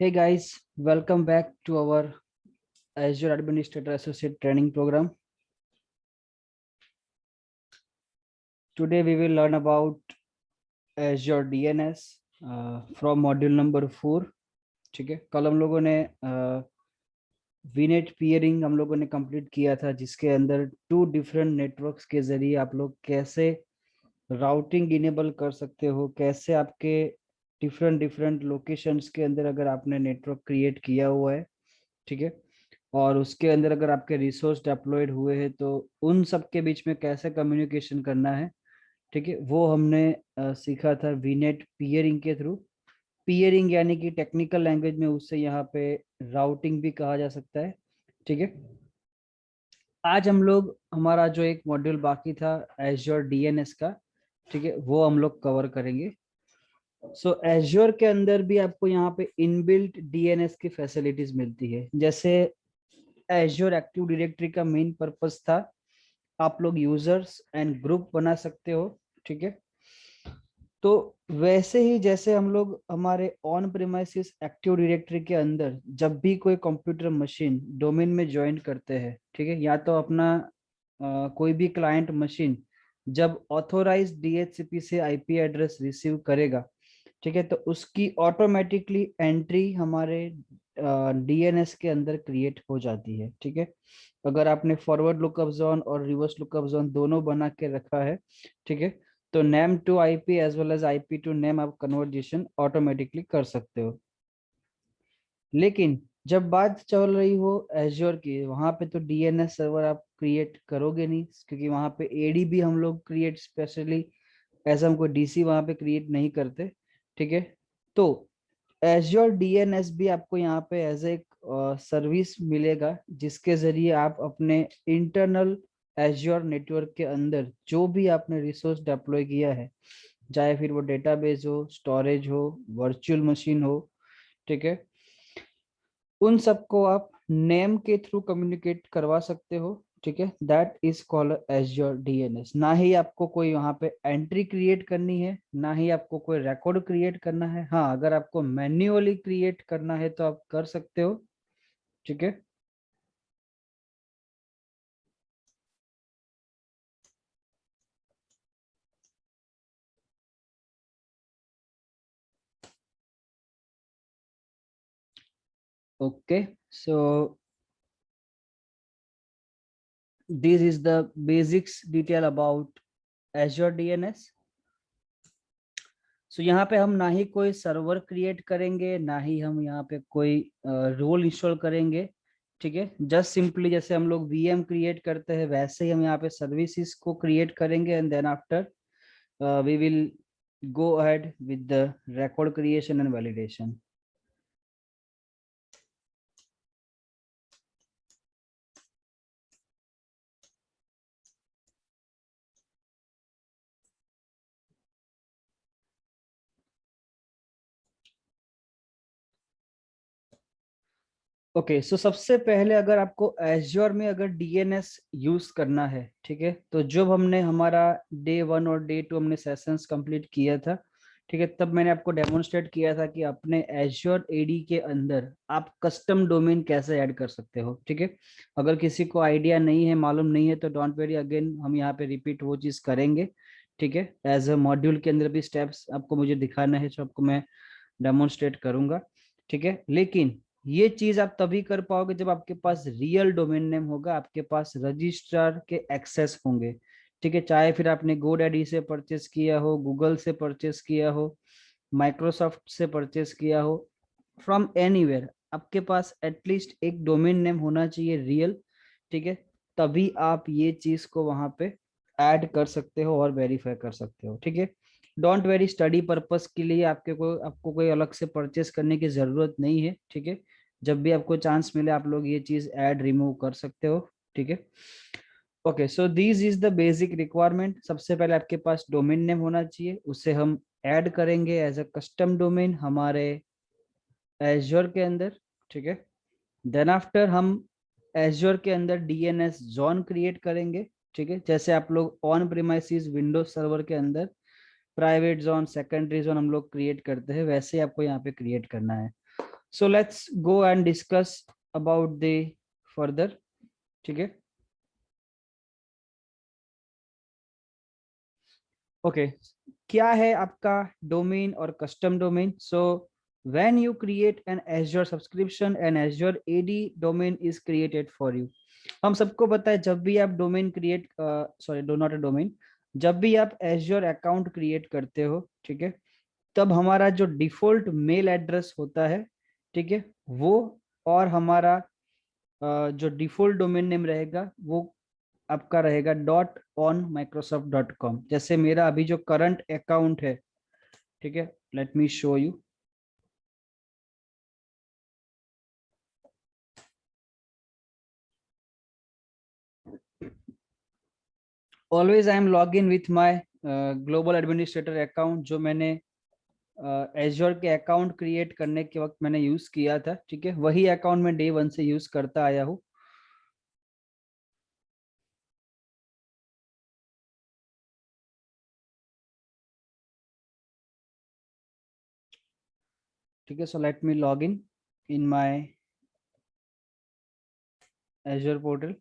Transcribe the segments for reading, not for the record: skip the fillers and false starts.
Hey guys, welcome back to our Azure Administrator Associate Training Program. Today we will learn about Azure DNS from module number 4. ठीक है, कल हम लोगों ने वीनेट peering हम लोगों ने कंप्लीट किया था, जिसके अंदर 2 डिफरेंट नेटवर्क्स के जरिए आप लोग कैसे राउटिंग इनेबल कर सकते हो, कैसे आपके डिफरेंट डिफरेंट लोकेशंस के अंदर अगर आपने नेटवर्क क्रिएट किया हुआ है, ठीक है, और उसके अंदर अगर आपके रिसोर्स डिप्लॉयड हुए हैं तो उन सब के बीच में कैसे कम्युनिकेशन करना है, ठीक है, वो हमने सीखा था वीनेट पियरिंग के थ्रू। पियरिंग यानी कि टेक्निकल लैंग्वेज में उससे यहाँ पे राउटिंग भी कहा जा सकता है, ठीक है। आज हम लोग हमारा जो एक मॉड्यूल बाकी था एज्योर डीएनएस का, ठीक है, वो हम लोग कवर करेंगे। सो एज्योर के अंदर भी आपको यहाँ पे इनबिल्ट डीएनएस की फैसिलिटीज मिलती है। जैसे एज्योर एक्टिव डायरेक्टरी का मेन पर्पस था आप लोग यूजर्स एंड ग्रुप बना सकते हो, ठीक है। तो वैसे ही जैसे हम लोग हमारे ऑन प्रेमाइसिस एक्टिव डायरेक्टरी के अंदर जब भी कोई कंप्यूटर मशीन डोमेन में ज्वाइन करते हैं, ठीक है, या तो अपना कोई भी क्लाइंट मशीन जब ऑथोराइज डीएचसीपी से आईपी एड्रेस रिसीव करेगा, ठीक है, तो उसकी ऑटोमेटिकली एंट्री हमारे डीएनएस के अंदर क्रिएट हो जाती है, ठीक है। अगर आपने फॉरवर्ड लुकअप जोन और रिवर्स लुकअप जोन दोनों बना के रखा है, ठीक है, तो name to IP as well as IP to name आप कन्वर्जेशन ऑटोमेटिकली कर सकते हो। लेकिन जब बात चल रही हो एज्योर की, वहां पे तो डीएनएस सर्वर आप क्रिएट करोगे नहीं, क्योंकि वहां पे एडी भी हम लोग क्रिएट स्पेशली ऐसा हम कोई डीसी वहां पे क्रिएट नहीं करते, ठीक है। तो एज्योर डीएनएस भी आपको यहाँ पे एज एक सर्विस मिलेगा, जिसके जरिए आप अपने इंटरनल एज्योर नेटवर्क के अंदर जो भी आपने रिसोर्स डिप्लॉय किया है, चाहे फिर वो डेटाबेस हो, स्टोरेज हो, वर्चुअल मशीन हो, ठीक है, उन सबको आप नेम के थ्रू कम्युनिकेट करवा सकते हो, ठीक है। That is called azure DNS. ना ही आपको कोई वहां पे एंट्री क्रिएट करनी है, ना ही आपको कोई रिकॉर्ड क्रिएट करना है। हाँ, अगर आपको मैन्युअली क्रिएट करना है तो आप कर सकते हो, ठीक है। Okay, so this is the basics detail about Azure DNS. सो यहाँ पे हम ना ही कोई सर्वर क्रिएट करेंगे, ना ही हम यहाँ पे कोई रोल इंस्टॉल करेंगे, ठीक है। जस्ट सिंपली जैसे हम लोग वीएम क्रिएट करते हैं वैसे ही हम यहाँ पे सर्विसेज को क्रिएट करेंगे, and then after we will go ahead with the record creation and validation. Okay, so सबसे पहले अगर आपको एज्योर में अगर डीएनएस यूज करना है, ठीक है, तो जब हमने हमारा डे 1 और डे 2 हमने सेशंस कंप्लीट किया था, ठीक है, तब मैंने आपको डेमोन्स्ट्रेट किया था कि अपने एज्योर एडी के अंदर आप कस्टम डोमेन कैसे ऐड कर सकते हो, ठीक है। अगर किसी को आइडिया नहीं है, मालूम नहीं है, तो डोंट वेरी, अगेन हम यहाँ पे रिपीट वो चीज करेंगे, ठीक है। एज अ मॉड्यूल के अंदर भी स्टेप्स आपको मुझे दिखाना है, जो आपको मैं डेमोन्स्ट्रेट करूंगा, ठीक है। लेकिन ये चीज आप तभी कर पाओगे जब आपके पास रियल डोमेन नेम होगा, आपके पास रजिस्ट्रार के एक्सेस होंगे, ठीक है। चाहे फिर आपने गोडैडी से परचेस किया हो, गूगल से परचेस किया हो, माइक्रोसॉफ्ट से परचेस किया हो, फ्रॉम एनीवेयर आपके पास एटलीस्ट एक डोमेन नेम होना चाहिए रियल, ठीक है। तभी आप ये चीज को वहां पे ऐड कर सकते हो और वेरीफाई कर सकते हो, ठीक है। डोंट वेरी, स्टडी पर्पस के लिए आपको कोई अलग से परचेस करने की जरूरत नहीं है, ठीक है। जब भी आपको चांस मिले आप लोग ये चीज ऐड रिमूव कर सकते हो, ठीक है। Okay, so this is the basic requirement. सबसे पहले आपके पास डोमेन नेम होना चाहिए, उसे हम ऐड करेंगे एज अ कस्टम डोमेन हमारे एज्योर के अंदर, ठीक है। देन आफ्टर हम एज्योर के अंदर डीएनएस जोन क्रिएट करेंगे, ठीक है। जैसे आप लोग ऑन प्रीमाइसिस विंडोज सर्वर के अंदर प्राइवेट जोन, सेकेंडरी जोन हम लोग क्रिएट करते हैं, वैसे आपको यहाँ पे क्रिएट करना है। So let's go and discuss about the further, ठीक है। ओके, क्या है आपका डोमेन और custom domain? So when you create an Azure subscription an Azure AD domain is created for you. हम सबको पता है जब भी आप domain create sorry do not a domain, जब भी आप एज्योर अकाउंट क्रिएट करते हो, ठीक है, तब हमारा जो डिफॉल्ट मेल एड्रेस होता है, ठीक है, वो और हमारा जो डिफॉल्ट डोमेन नेम रहेगा वो आपका रहेगा .on-microsoft.com। जैसे मेरा अभी जो करंट अकाउंट है, ठीक है, let me show you. Always I am log in with my global administrator account, जो मैंने एज्योर के अकाउंट क्रिएट करने के वक्त मैंने यूज किया था, ठीक है, वही अकाउंट मैं डे 1 से यूज करता आया हूँ। ठीक है, so let me log in my azure portal.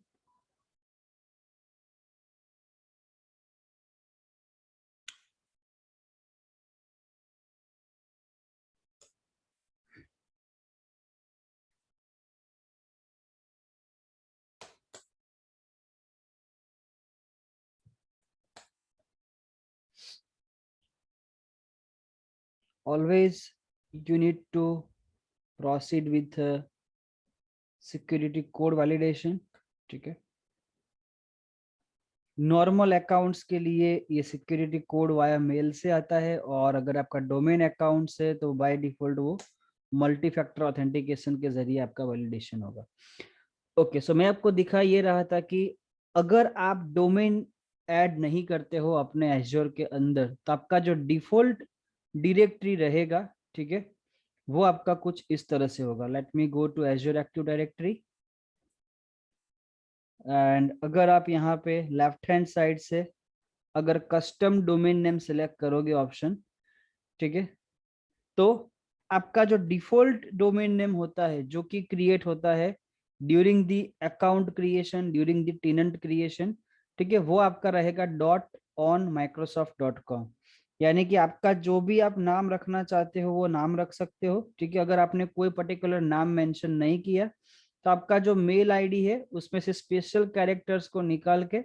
Always you need to proceed with security code validation, ठीक है। नॉर्मल अकाउंट्स के लिए ये सिक्योरिटी कोड वाया मेल से आता है, और अगर आपका डोमेन अकाउंट से तो बाय डिफॉल्ट वो मल्टी फैक्टर ऑथेंटिकेशन के जरिए आपका वैलिडेशन होगा। ओके, सो मैं आपको दिखा ये रहा था कि अगर आप डोमेन ऐड नहीं करते हो अपने एज्योर के अंदर, तो आपका जो डिफॉल्ट डायरेक्टरी रहेगा, ठीक है, वो आपका कुछ इस तरह से होगा। Let me go to Azure Active Directory, and अगर आप यहाँ पे लेफ्ट हैंड साइड से अगर कस्टम डोमेन नेम सिलेक्ट करोगे ऑप्शन, ठीक है, तो आपका जो डिफॉल्ट डोमेन नेम होता है जो कि क्रिएट होता है during the account creation, during the tenant creation, ठीक है, वो आपका रहेगा .on-microsoft.com। यानी कि आपका जो भी आप नाम रखना चाहते हो वो नाम रख सकते हो, ठीक है। अगर आपने कोई पर्टिकुलर नाम मेंशन नहीं किया तो आपका जो मेल आईडी है उसमें से स्पेशल कैरेक्टर्स को निकाल के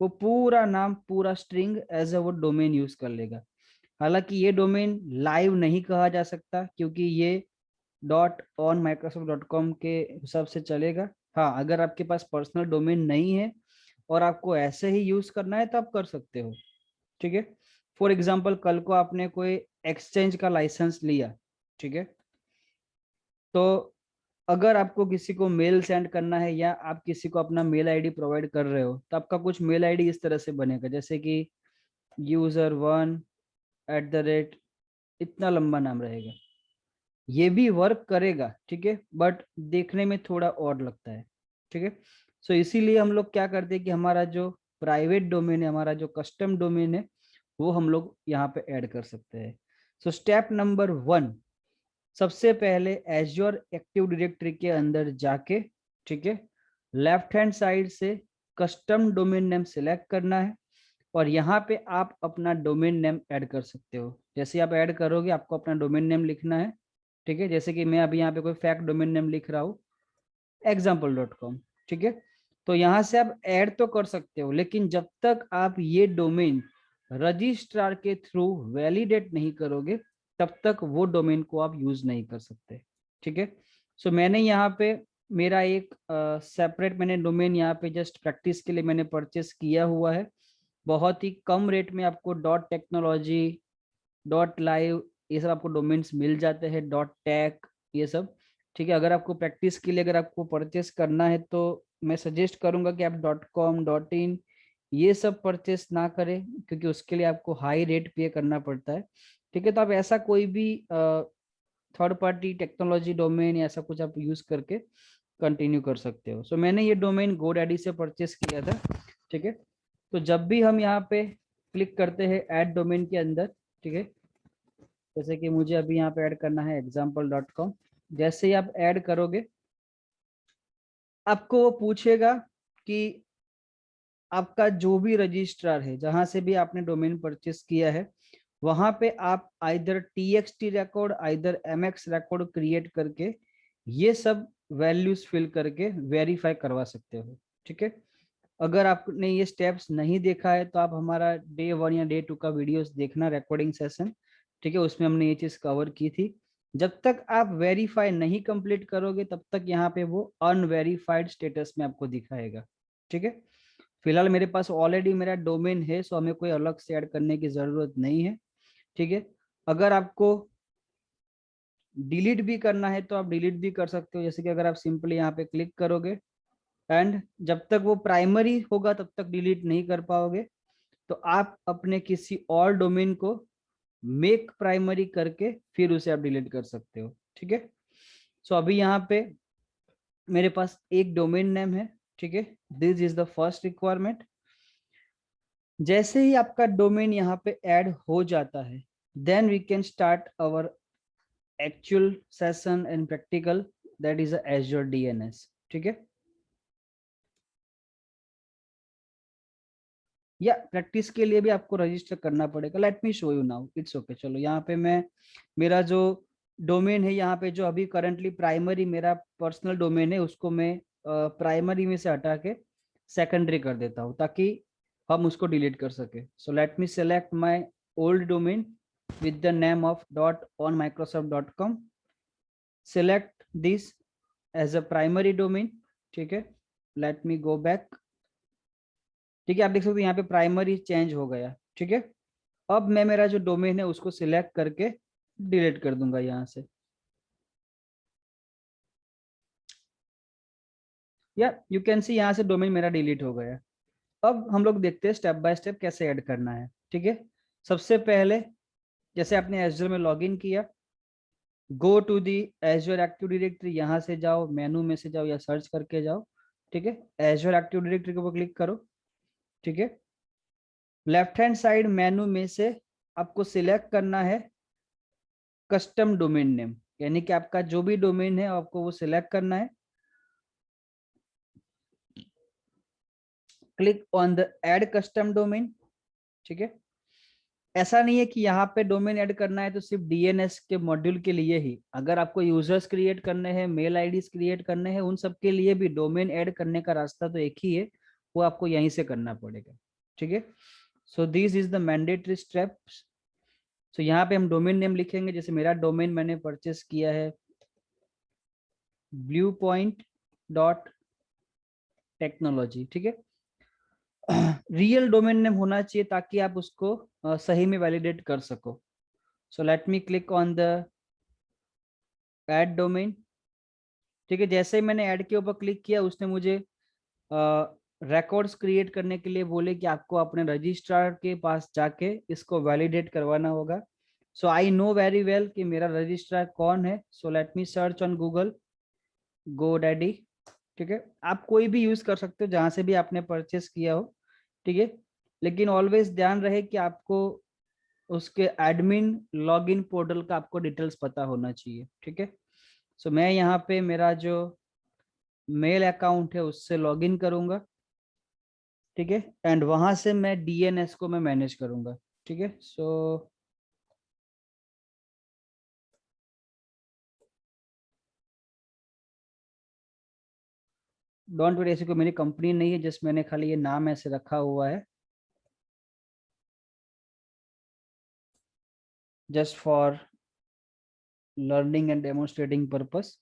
वो पूरा नाम पूरा स्ट्रिंग एज ए वो डोमेन यूज कर लेगा। हालांकि ये डोमेन लाइव नहीं कहा जा सकता क्योंकि ये .on-microsoft.com के हिसाब से चलेगा। हाँ, अगर आपके पास पर्सनल डोमेन नहीं है और आपको ऐसे ही यूज करना है तो आप कर सकते हो, ठीक है। फॉर एग्जाम्पल, कल को आपने कोई एक्सचेंज का लाइसेंस लिया, ठीक है, तो अगर आपको किसी को मेल सेंड करना है या आप किसी को अपना मेल आईडी प्रोवाइड कर रहे हो, तो आपका कुछ मेल आईडी इस तरह से बनेगा, जैसे कि user1 @ इतना लंबा नाम रहेगा। ये भी वर्क करेगा, ठीक है, बट देखने में थोड़ा और लगता है, ठीक है। सो इसीलिए हम लोग क्या करते हैं कि हमारा जो प्राइवेट डोमेन है, हमारा जो कस्टम डोमेन है, वो हम लोग यहाँ पे ऐड कर सकते हैं। सो स्टेप नंबर 1, सबसे पहले एज्योर एक्टिव डायरेक्टरी के अंदर जाके, ठीक है, लेफ्ट हैंड साइड से कस्टम डोमेन नेम सिलेक्ट करना है, और यहाँ पे आप अपना डोमेन नेम ऐड कर सकते हो। जैसे आप ऐड करोगे आपको अपना डोमेन नेम लिखना है, ठीक है, जैसे कि मैं अभी यहाँ पे कोई फैक्ट डोमेन नेम लिख रहा हूँ example.com, ठीक है। तो यहाँ से आप ऐड तो कर सकते हो, लेकिन जब तक आप ये डोमेन रजिस्ट्रार के थ्रू वैलिडेट नहीं करोगे तब तक वो डोमेन को आप यूज नहीं कर सकते, ठीक है। सो मैंने यहाँ पे मेरा एक सेपरेट मैंने डोमेन यहाँ पे जस्ट प्रैक्टिस के लिए मैंने परचेस किया हुआ है। बहुत ही कम रेट में आपको .टेक्नोलॉजी, .लाइव ये सब आपको डोमेन्स मिल जाते हैं, .टेक ये सब, ठीक है। अगर आपको प्रैक्टिस के लिए अगर आपको परचेस करना है तो मैं सजेस्ट करूंगा कि आप .com .in ये सब परचेस ना करें, क्योंकि उसके लिए आपको हाई रेट पे करना पड़ता है, ठीक है। तो आप ऐसा कोई भी थर्ड पार्टी टेक्नोलॉजी डोमेन या ऐसा कुछ आप यूज करके कंटिन्यू कर सकते हो। सो मैंने ये डोमेन GoDaddy से परचेस किया था, ठीक है। तो जब भी हम यहाँ पे क्लिक करते हैं ऐड डोमेन के अंदर, ठीक है, जैसे कि मुझे अभी यहाँ पे ऐड करना है example.com, जैसे ही आप ऐड करोगे आपको वो पूछेगा कि आपका जो भी रजिस्ट्रार है, जहां से भी आपने डोमेन परचेस किया है, वहां पे आप either TXT record either MX record create करके ये सब वैल्यूज फिल करके वेरीफाई करवा सकते हो। ठीक है, अगर आपने ये स्टेप्स नहीं देखा है तो आप हमारा डे 1 या डे 2 का वीडियोस देखना, रिकॉर्डिंग सेशन। ठीक है, उसमें हमने ये चीज कवर की थी। जब तक आप वेरीफाई नहीं कंप्लीट करोगे तब तक यहाँ पे वो अनवेरीफाइड स्टेटस में आपको दिखाएगा। ठीक है, फिलहाल मेरे पास ऑलरेडी मेरा डोमेन है, सो हमें कोई अलग से ऐड करने की जरूरत नहीं है। ठीक है, अगर आपको डिलीट भी करना है तो आप डिलीट भी कर सकते हो, जैसे कि अगर आप सिंपली यहाँ पे क्लिक करोगे एंड जब तक वो प्राइमरी होगा तब तक डिलीट नहीं कर पाओगे, तो आप अपने किसी और डोमेन को मेक प्राइमरी करके फिर उसे आप डिलीट कर सकते हो। ठीक है, सो अभी यहाँ पे मेरे पास एक डोमेन नेम है। ठीक है, this is the first requirement. जैसे ही आपका डोमेन यहाँ पे ऐड हो जाता है, then we can start our actual session and practical, that is Azure DNS। ठीक है, या प्रैक्टिस के लिए भी आपको रजिस्टर करना पड़ेगा। Let me show you now, it's okay. चलो यहाँ पे मैं मेरा जो डोमेन है, यहाँ पे जो अभी करंटली प्राइमरी मेरा पर्सनल डोमेन है, उसको मैं प्राइमरी में से हटा के सेकेंडरी कर देता हूँ ताकि हम उसको डिलीट कर सके। सो let me select my old domain with the name of .onmicrosoft.com, select this as a primary domain। ठीक है, लेट मी गो बैक। ठीक है, आप देख सकते हो यहाँ पे प्राइमरी चेंज हो गया। ठीक है, अब मैं मेरा जो डोमेन है उसको सिलेक्ट करके डिलीट कर दूंगा यहाँ से, या यू कैन सी यहाँ से डोमेन मेरा डिलीट हो गया। अब हम लोग देखते हैं स्टेप बाय स्टेप कैसे ऐड करना है। ठीक है, सबसे पहले जैसे आपने एजर में लॉगिन किया, go to the Azure Active Directory, यहाँ से जाओ, मेनू में से जाओ या सर्च करके जाओ। ठीक है, एजर एक्टिव डायरेक्टरी के ऊपर क्लिक करो। ठीक है, लेफ्ट हैंड साइड मेनू में से आपको सिलेक्ट करना है कस्टम डोमेन नेम, यानी कि आपका जो भी डोमेन है आपको वो सिलेक्ट करना है। Click on the add custom domain. ठीक है, ऐसा नहीं है कि यहाँ पे डोमेन ऐड करना है तो सिर्फ DNS के मॉड्यूल के लिए ही, अगर आपको यूजर्स क्रिएट करने हैं, मेल आईडीज क्रिएट करने हैं, उन सब के लिए भी डोमेन ऐड करने का रास्ता तो एक ही है, वो आपको यहीं से करना पड़ेगा। ठीक है, so this is the mandatory steps. So यहाँ पे हम डोमेन नेम लिखेंगे, जैसे मेरा डोमेन मैंने परचेस किया है bluepoint.technology। ठीक है, रियल डोमेन नेम होना चाहिए ताकि आप उसको सही में वैलिडेट कर सको। सो let me click on the add domain. ठीक है, जैसे ही मैंने ऐड के ऊपर क्लिक किया उसने मुझे रिकॉर्ड्स क्रिएट करने के लिए बोले कि आपको अपने रजिस्ट्रार के पास जाके इसको वैलिडेट करवाना होगा। सो आई नो वेरी वेल कि मेरा रजिस्ट्रार कौन है। So let me search on Google GoDaddy। ठीक है, आप कोई भी यूज कर सकते हो जहां से भी आपने परचेस किया हो। ठीक है, लेकिन ऑलवेज ध्यान रहे कि आपको उसके एडमिन लॉगिन पोर्टल का आपको डिटेल्स पता होना चाहिए। ठीक है, सो मैं यहाँ पे मेरा जो मेल अकाउंट है उससे लॉगिन करूंगा। ठीक है, एंड वहां से मैं DNS को मैं मैनेज करूंगा। ठीक है, सो डोंट वरी, ऐसी कोई मेरी कंपनी नहीं है, जस्ट मैंने खाली ये नाम ऐसे रखा हुआ है just for learning and demonstrating purpose.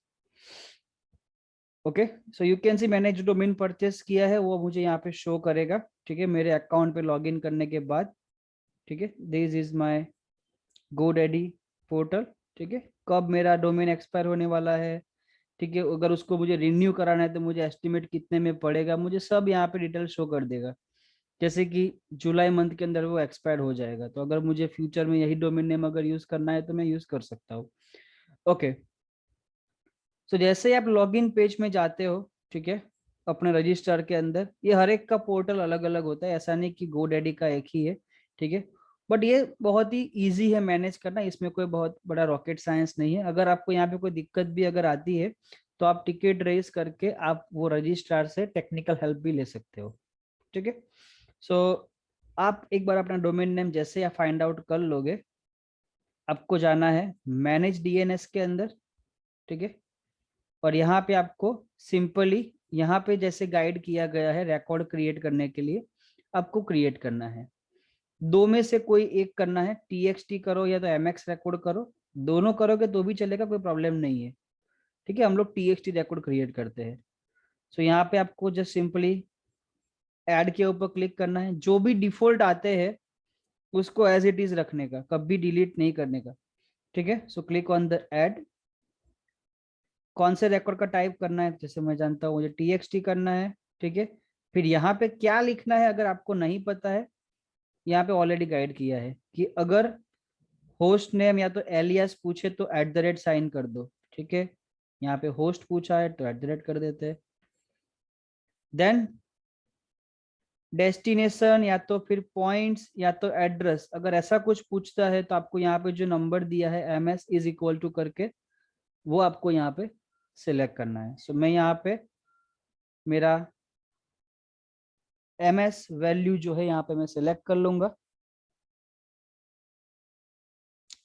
Okay, so you can सी मैंने जो डोमेन परचेस किया है वो मुझे यहाँ पे शो करेगा। ठीक है, मेरे अकाउंट पे लॉगिन करने के बाद। ठीक है, this is my GoDaddy portal. ठीक है, कब मेरा डोमेन एक्सपायर होने वाला है, ठीक है, अगर उसको मुझे रिन्यू कराना है तो मुझे एस्टिमेट कितने में पड़ेगा, मुझे सब यहाँ पे डिटेल शो कर देगा। जैसे कि जुलाई मंथ के अंदर वो एक्सपायर हो जाएगा, तो अगर मुझे फ्यूचर में यही डोमेन नेम अगर यूज करना है तो मैं यूज कर सकता हूँ। ओके, सो जैसे ही आप लॉगिन पेज में जाते हो, ठीक है, अपने रजिस्टर के अंदर, ये हर एक का पोर्टल अलग अलग होता है, ऐसा नहीं कि GoDaddy का एक ही है। ठीक है, बट ये बहुत ही इजी है मैनेज करना, इसमें कोई बहुत बड़ा रॉकेट साइंस नहीं है। अगर आपको यहाँ पे कोई दिक्कत भी अगर आती है तो आप टिकट रेज करके आप वो रजिस्ट्रार से टेक्निकल हेल्प भी ले सकते हो, ठीक है। सो आप एक बार अपना डोमेन नेम जैसे आप फाइंड आउट कर लोगे, आपको जाना है मैनेज डीएनएस के अंदर, ठीक है। और यहाँ पे आपको सिंपली यहाँ पे जैसे गाइड किया गया है रिकॉर्ड क्रिएट करने के लिए, आपको क्रिएट करना है। दो में से कोई एक करना है, टीएक्सटी करो या तो एमएक्स रिकॉर्ड करो, दोनों करोगे तो भी चलेगा, कोई प्रॉब्लम नहीं है, ठीक है। हम लोग टीएक्सटी रिकॉर्ड क्रिएट करते हैं। सो यहाँ पे आपको जस्ट सिंपली ऐड के ऊपर क्लिक करना है, जो भी डिफॉल्ट आते हैं उसको एज इट इज रखने का, कभी डिलीट नहीं करने का, ठीक है। So click on the add. कौन से रिकॉर्ड का टाइप करना है, जैसे मैं जानता हूँ मुझे टीएक्सटी करना है, ठीक है। फिर यहाँ पे क्या लिखना है अगर आपको नहीं पता है, यहाँ पे ऑलरेडी गाइड किया है कि अगर होस्ट नेम या तो एलियास पूछे तो @ साइन कर दो, ठीक है। यहाँ पे होस्ट पूछा है तो @ कर देते हैं। देन डेस्टिनेशन या तो फिर पॉइंट्स या तो एड्रेस, अगर ऐसा कुछ पूछता है तो आपको यहाँ पे जो नंबर दिया है ms = करके वो आपको यहाँ पे सिलेक्ट करना है। सो मैं यहाँ पे मेरा ms वैल्यू जो है यहाँ पे मैं सिलेक्ट कर लूंगा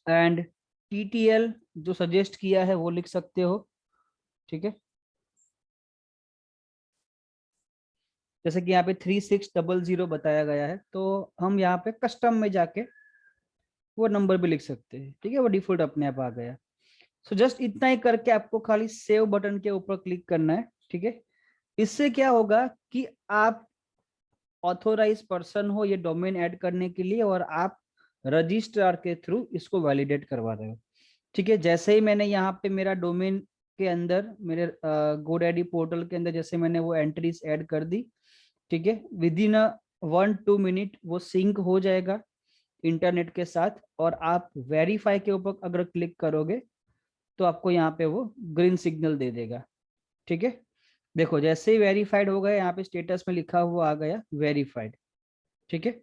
एंड ttl जो सजेस्ट किया है वो लिख सकते हो, ठीक है। जैसे कि यहाँ पे 3600 बताया गया है, तो हम यहाँ पे कस्टम में जाके वो नंबर भी लिख सकते हैं, ठीक है। वो डिफॉल्ट अपने आप आ गया। सो जस्ट इतना ही करके आपको खाली सेव बटन के ऊपर क्लिक करना है, ठीक है। इससे क्या होगा कि आप ऑथोराइज पर्सन हो ये डोमेन ऐड करने के लिए, और आप रजिस्ट्रार के थ्रू इसको वैलिडेट करवा रहे हो, ठीक है। जैसे ही मैंने यहाँ पे मेरा डोमेन के अंदर मेरे गोडैडी पोर्टल के अंदर जैसे मैंने वो एंट्रीज ऐड कर दी, ठीक है, विद इन 1-2 मिनट वो सिंक हो जाएगा इंटरनेट के साथ। और आप वेरीफाई के ऊपर अगर क्लिक करोगे तो आपको यहाँ पे वो ग्रीन सिग्नल दे देगा, ठीक है। देखो जैसे ही वेरीफाइड हो गया, यहाँ पे स्टेटस में लिखा हुआ आ गया वेरीफाइड, ठीक है।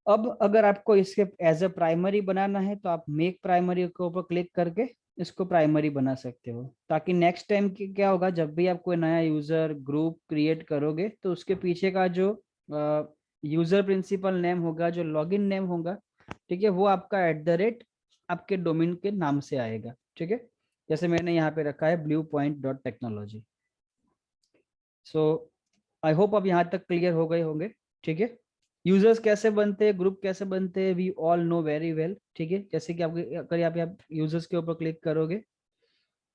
अब अगर आपको इसके एज अ प्राइमरी बनाना है तो आप मेक प्राइमरी के ऊपर क्लिक करके इसको प्राइमरी बना सकते हो, ताकि नेक्स्ट टाइम क्या होगा, जब भी आप कोई नया यूजर ग्रुप क्रिएट करोगे तो उसके पीछे का जो यूजर प्रिंसिपल नेम होगा, जो लॉगिन नेम होगा, ठीक है, वो आपका @ आपके डोमेन के नाम से आएगा, ठीक है। जैसे मैंने यहाँ पे रखा है bluepoint.technology। सो आई होप अब यहाँ तक क्लियर हो गए होंगे, ठीक है। यूजर्स कैसे बनते हैं, ग्रुप कैसे बनते हैं, we all know very well, ठीक है। जैसे कि आपके अगर यहाँ पे आप यूजर्स के ऊपर क्लिक करोगे,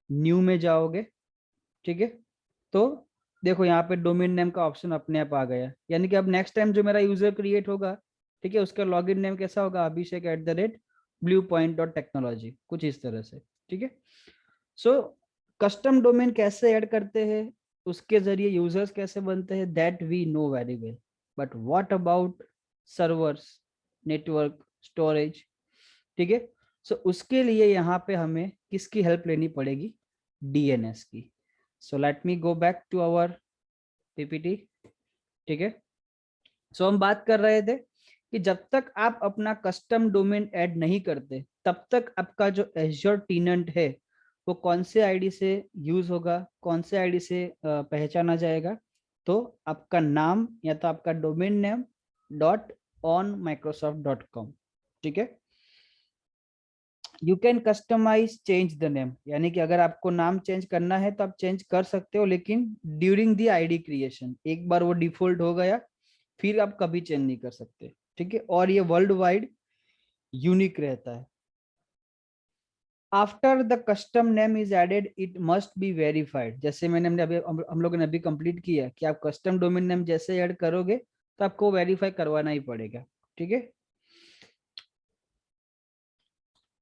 न्यू में जाओगे, ठीक है, तो देखो यहाँ पे डोमेन नेम का ऑप्शन अपने आप आ गया, यानी कि अब नेक्स्ट टाइम जो मेरा यूजर क्रिएट होगा, ठीक है, उसका लॉगिन नेम कैसा होगा, अभिषेक @bluepoint.technology, कुछ इस तरह से, ठीक है। सो कस्टम डोमेन कैसे ऐड करते हैं, उसके जरिए यूजर्स कैसे बनते हैं, that we know very well, but what about servers, network, storage, ठीक है। सो उसके लिए यहाँ पे हमें किसकी हेल्प लेनी पड़ेगी, डीएनएस की। So let me go back to our PPT, ठीक है। सो हम बात कर रहे थे कि जब तक आप अपना कस्टम डोमेन ऐड नहीं करते तब तक आपका जो एज्योर टेनेंट है वो कौन से आईडी से यूज होगा, कौन से आईडी से पहचाना जाएगा, तो आपका नाम या तो आपका डोमेन नेम .onmicrosoft.com, ठीक है। You can customize change the name, यानी कि अगर आपको नाम चेंज करना है तो आप चेंज कर सकते हो, लेकिन ड्यूरिंग द आईडी क्रिएशन, एक बार वो डिफॉल्ट हो गया फिर आप कभी चेंज नहीं कर सकते, ठीक है। और ये वर्ल्ड वाइड यूनिक रहता है। After the custom name is added it must be verified, जैसे मैंने अभी हम लोगों ने अभी कंप्लीट किया कि आप कस्टम डोमेन नेम जैसे ऐड करोगे तो आपको वेरीफाई करवाना ही पड़ेगा, ठीक है।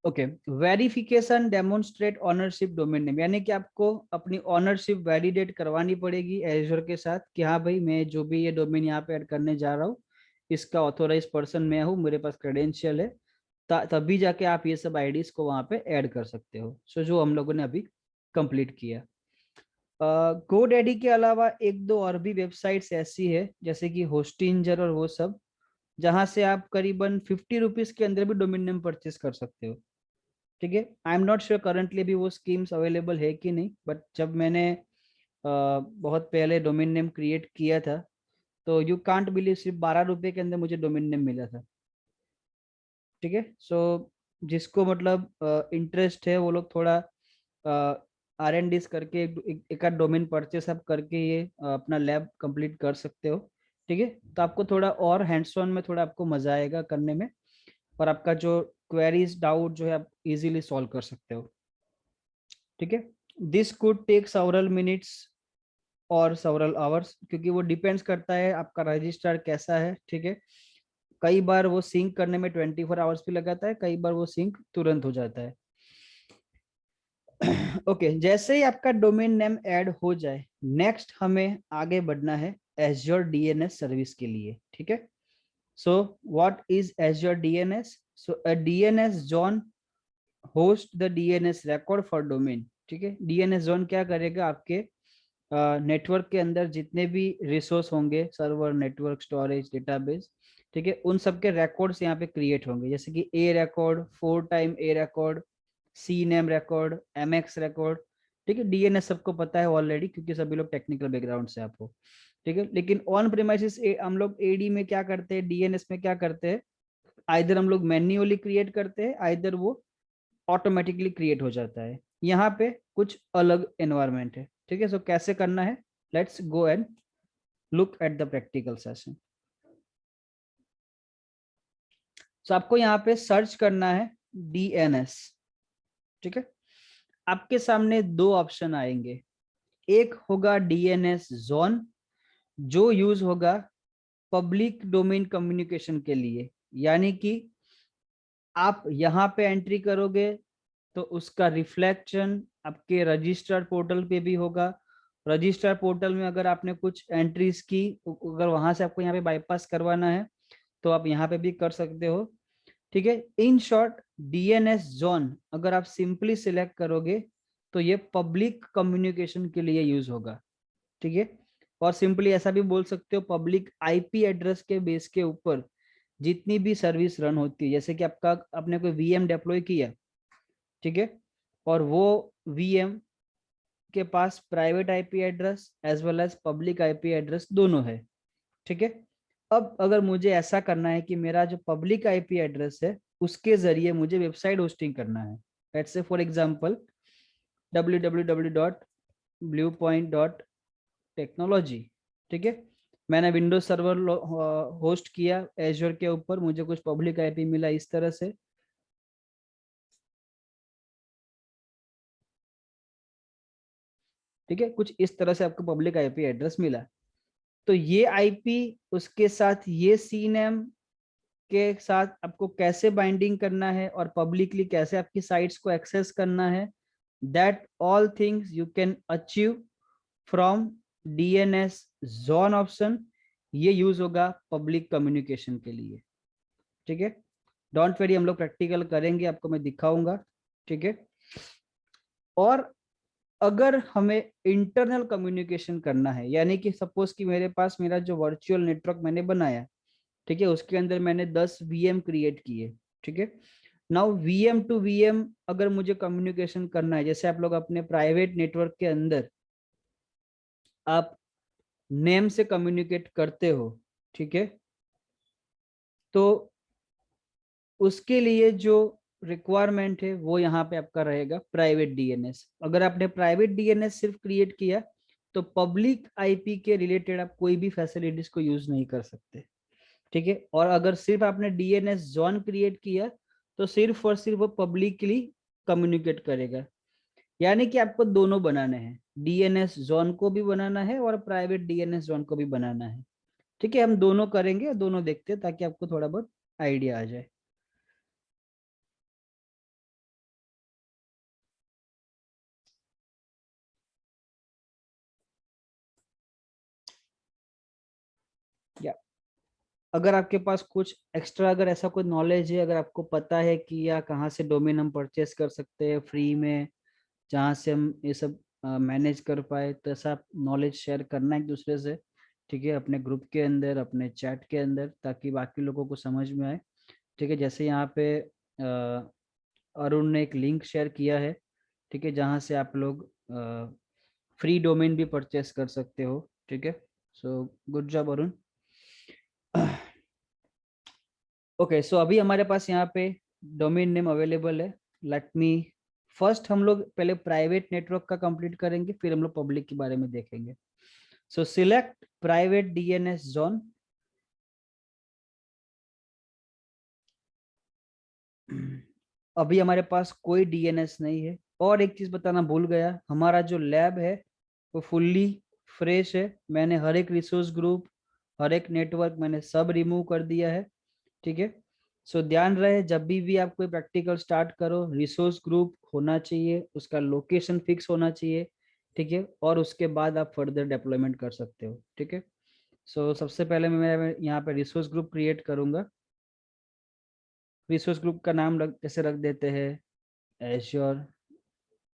Okay, verification demonstrate ownership domain name, यानी कि आपको अपनी ऑनरशिप वैलिडेट करवानी पड़ेगी एजर के साथ कि हाँ भाई मैं जो भी ये डोमेन यहाँ पे ऐड करने जा रहा हूँ इसका ऑथोराइज पर्सन मैं हूँ, मेरे पास क्रेडेंशियल है, तभी जाके आप ये सब आईडीज को वहां पे ऐड कर सकते हो। सो जो हम लोगों ने अभी कंप्लीट किया। GoDaddy के अलावा एक दो और भी वेबसाइट्स ऐसी है जैसे कि होस्टिंजर और वो सब, जहां से आप करीबन 50 रुपीज के अंदर भी डोमेन नेम परचेस कर सकते हो। ठीक है, I am not sure currently भी वो स्कीम्स अवेलेबल है कि नहीं, बट जब मैंने बहुत पहले डोमेन नेम क्रिएट किया था तो यू कांट बिलीव सिर्फ 12 रुपए के अंदर मुझे डोमेन नेम मिला था। ठीक है, सो जिसको मतलब इंटरेस्ट है वो लोग थोड़ा R&Ds करके एक आध डोमेन परचेस आप करके ये अपना लैब कंप्लीट कर सकते हो। ठीक है, तो आपको थोड़ा और हैंड्स ऑन में थोड़ा आपको मजा आएगा करने में, और आपका जो क्वेरीज डाउट जो है आप इजीली सॉल्व कर सकते हो। ठीक है, this could take several minutes और several आवर्स, क्योंकि वो डिपेंड्स करता है आपका रजिस्टर कैसा है। ठीक है, कई बार वो सिंक करने में 24 आवर्स भी लगाता है, कई बार वो सिंक तुरंत हो जाता है। ओके जैसे ही आपका डोमेन नेम ऐड हो जाए, नेक्स्ट हमें आगे बढ़ना है एज्योर डीएनएस सर्विस के लिए। ठीक है, so what is azure DNS? So a DNS zone host the DNS record for domain. ठीक है, डीएनएस जोन क्या करेगा, आपके नेटवर्क के अंदर जितने भी रिसोर्स होंगे, सर्वर, नेटवर्क, स्टोरेज, डेटाबेस, ठीक है, उन सब के रिकॉर्ड्स यहाँ पे क्रिएट होंगे, जैसे कि A record, 4 time A record, C name record, MX record. ठीक है, डीएनएस सबको पता है ऑलरेडी, क्योंकि सभी लोग टेक्निकल बैकग्राउंड से आप हो। ठीक है, लेकिन ऑन प्रीमाइसिस हम लोग एडी में क्या करते हैं, डीएनएस में क्या करते हैं, आइदर हम लोग मैन्युअली क्रिएट करते हैं, आइदर वो ऑटोमेटिकली क्रिएट हो जाता है। यहाँ पे कुछ अलग एनवायरमेंट है। ठीक है, सो कैसे करना है, let's go and look at the practical session. So आपको यहाँ पे सर्च करना है डीएनएस। ठीक है, आपके सामने दो ऑप्शन आएंगे, एक होगा डीएनएस जोन, जो यूज होगा पब्लिक डोमेन कम्युनिकेशन के लिए, यानी कि आप यहाँ पे एंट्री करोगे तो उसका रिफ्लेक्शन आपके रजिस्टर पोर्टल पे भी होगा। रजिस्टर पोर्टल में अगर आपने कुछ एंट्रीज की, अगर वहां से आपको यहाँ पे बाईपास करवाना है तो आप यहाँ पे भी कर सकते हो। ठीक है, इन शॉर्ट डीएनएस जोन अगर आप सिंपली सिलेक्ट करोगे तो ये पब्लिक कम्युनिकेशन के लिए यूज होगा। ठीक है, और सिंपली ऐसा भी बोल सकते हो, पब्लिक आईपी एड्रेस के बेस के ऊपर जितनी भी सर्विस रन होती है, जैसे कि आपका आपने कोई वीएम डिप्लॉय किया, ठीक है, और वो वीएम के पास private IP address as well as public IP address दोनों है। ठीक है, अब अगर मुझे ऐसा करना है कि मेरा जो पब्लिक आईपी एड्रेस है उसके जरिए मुझे वेबसाइट होस्टिंग करना है, लेट्स से फॉर एग्जांपल www.bluepoint.technology। ठीक है, मैंने विंडोज सर्वर होस्ट किया एज्योर के ऊपर, मुझे कुछ पब्लिक आईपी मिला इस तरह से। ठीक है, कुछ इस तरह से आपको पब्लिक आईपी एड्रेस मिला, तो ये आईपी उसके साथ ये सीनेम के साथ आपको कैसे बाइंडिंग करना है और पब्लिकली कैसे आपकी साइट्स को एक्सेस करना है, that all things you can achieve from DNS zone option. ये यूज होगा पब्लिक कम्युनिकेशन के लिए। ठीक है, डोंट वेरी, हम लोग प्रैक्टिकल करेंगे, आपको मैं दिखाऊंगा। ठीक है, और अगर हमें इंटरनल कम्युनिकेशन करना है, यानी कि सपोज कि मेरे पास मेरा जो वर्चुअल नेटवर्क मैंने बनाया, ठीक है, उसके अंदर मैंने 10 वीएम क्रिएट किए। ठीक है, नाउ वीएम टू वीएम अगर मुझे कम्युनिकेशन करना है, जैसे आप लोग अपने प्राइवेट नेटवर्क के अंदर आप नेम से कम्युनिकेट करते हो, ठीक है, तो उसके लिए जो रिक्वायरमेंट है वो यहाँ पे आपका रहेगा प्राइवेट डीएनएस। अगर आपने प्राइवेट डीएनएस सिर्फ क्रिएट किया तो पब्लिक आईपी के रिलेटेड आप कोई भी फैसिलिटीज को यूज नहीं कर सकते। ठीक है, और अगर सिर्फ आपने डीएनएस जोन क्रिएट किया तो सिर्फ और सिर्फ वो पब्लिकली कम्युनिकेट करेगा, यानी कि आपको दोनों बनाने हैं, डीएनएस जोन को भी बनाना है और प्राइवेट डीएनएस जोन को भी बनाना है। ठीक है, हम दोनों करेंगे, दोनों देखते हैं ताकि आपको थोड़ा बहुत आइडिया आ जाए। या अगर आपके पास कुछ एक्स्ट्रा, अगर ऐसा कोई नॉलेज है, अगर आपको पता है कि या कहाँ से डोमेन हम परचेस कर सकते हैं फ्री में, जहाँ से हम ये सब मैनेज कर पाए, तो ऐसा नॉलेज शेयर करना एक दूसरे से, ठीक है, अपने ग्रुप के अंदर, अपने चैट के अंदर, ताकि बाकी लोगों को समझ में आए। ठीक है, जैसे यहाँ पे अरुण ने एक लिंक शेयर किया है, ठीक है, जहाँ से आप लोग फ्री डोमेन भी परचेस कर सकते हो। ठीक है, so good job Arun. Okay, so अभी हमारे पास यहाँ पे डोमेन नेम अवेलेबल है। लेट मी फर्स्ट, हम लोग पहले प्राइवेट नेटवर्क का कंप्लीट करेंगे, फिर हम लोग पब्लिक के बारे में देखेंगे। सो सिलेक्ट प्राइवेट डीएनएस जोन। अभी हमारे पास कोई डीएनएस नहीं है। और एक चीज बताना भूल गया, हमारा जो लैब है वो फुल्ली फ्रेश है। मैंने हर एक रिसोर्स ग्रुप, हर एक नेटवर्क मैंने सब रिमूव कर दिया है। ठीक है, सो ध्यान रहे, जब भी आप कोई प्रैक्टिकल स्टार्ट करो, रिसोर्स ग्रुप होना चाहिए, उसका लोकेशन फिक्स होना चाहिए। ठीक है, और उसके बाद आप फर्दर डेप्लॉयमेंट कर सकते हो। ठीक है, सो सबसे पहले मैं यहाँ पे रिसोर्स ग्रुप क्रिएट करूंगा। रिसोर्स ग्रुप का नाम जैसे रख देते हैं एश्योर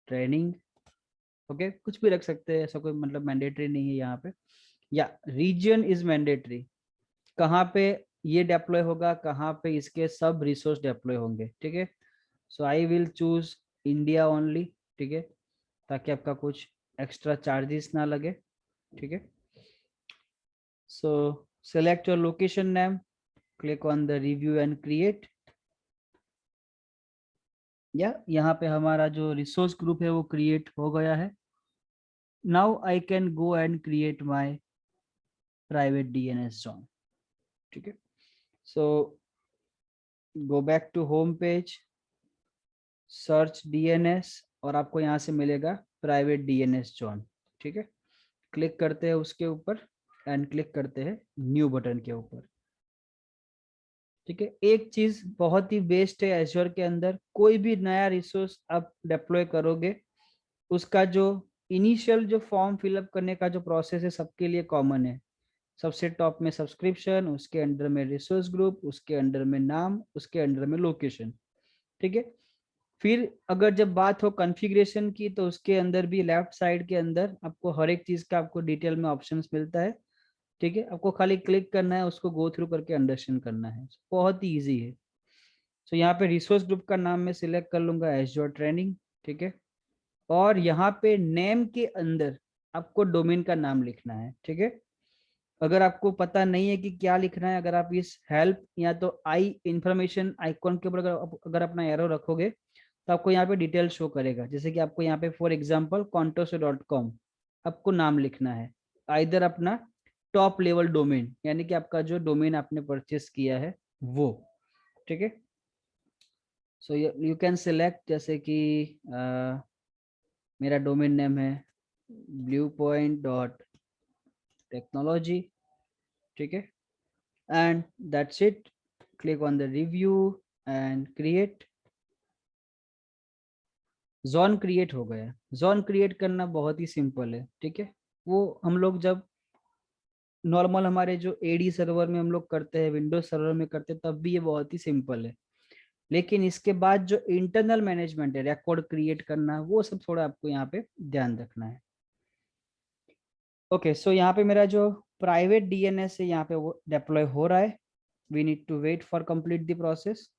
ट्रेनिंग। ओके, कुछ भी रख सकते हैं, ऐसा कोई मतलब मैंडेटरी नहीं है यहाँ पे। या रीजन इज मैंडेटरी, कहाँ पे ये डेप्लॉय होगा, कहाँ पे इसके सब रिसोर्स डेप्लॉय होंगे। ठीक है, so I will choose India only. ठीक है, ताकि आपका कुछ एक्स्ट्रा चार्जेस ना लगे। ठीक है, सो select your location name, click on the review and create. या यहाँ पे हमारा जो रिसोर्स ग्रुप है वो क्रिएट हो गया है। Now I can go and create my private DNS zone. ठीक है, so go back to home page, search DNS, और आपको यहाँ से मिलेगा प्राइवेट डीएनएस जोन। ठीक है, क्लिक करते हैं उसके ऊपर एंड क्लिक करते हैं न्यू बटन के ऊपर। ठीक है, एक चीज बहुत ही बेस्ट है एश्योर के अंदर, कोई भी नया रिसोर्स आप डिप्लॉय करोगे, उसका जो इनिशियल जो फॉर्म फिलअप करने का जो प्रोसेस है सबके लिए कॉमन है। सबसे टॉप में सब्सक्रिप्शन, उसके अंडर में रिसोर्स ग्रुप, उसके अंडर में नाम, उसके अंडर में लोकेशन। ठीक है, फिर अगर जब बात हो कॉन्फ़िगरेशन की, तो उसके अंदर भी लेफ्ट साइड के अंदर आपको हर एक चीज का आपको डिटेल में ऑप्शंस मिलता है। ठीक है, आपको खाली क्लिक करना है, उसको गो थ्रू करके अंडरस्टैंड करना है, बहुत ही इजी है। सो यहाँ पे रिसोर्स ग्रुप का नाम मैं सिलेक्ट कर लूंगा एश्योर ट्रेनिंग। ठीक है, और यहाँ पे नेम के अंदर आपको डोमेन का नाम लिखना है। ठीक है, अगर आपको पता नहीं है कि क्या लिखना है, अगर आप इस हेल्प या तो आई इंफॉर्मेशन आइकॉन के ऊपर अगर अपना एरो रखोगे, तो आपको यहाँ पे डिटेल शो करेगा। जैसे कि आपको यहाँ पे फॉर एग्जांपल contoso.com आपको नाम लिखना है, आइदर अपना टॉप लेवल डोमेन, यानी कि आपका जो डोमेन आपने परचेस किया है वो। ठीक है, सो यू कैन सिलेक्ट, जैसे कि मेरा डोमेन नेम है bluepoint.technology। ठीक है, and that's it. Click on the review and create. Zone create हो गया। जोन क्रिएट करना बहुत ही सिंपल है। ठीक है, वो हम लोग जब नॉर्मल हमारे जो एडी सर्वर में हम लोग करते हैं, विंडोज सर्वर में करते हैं, तब भी ये बहुत ही सिंपल है। लेकिन इसके बाद जो इंटरनल मैनेजमेंट है, रिकॉर्ड क्रिएट करना, वो सब थोड़ा आपको यहाँ पे ध्यान रखना है। ओके, सो यहाँ पे मेरा जो प्राइवेट डीएनएस है यहाँ पे वो डिप्लॉय हो रहा है। We need to wait for complete the process.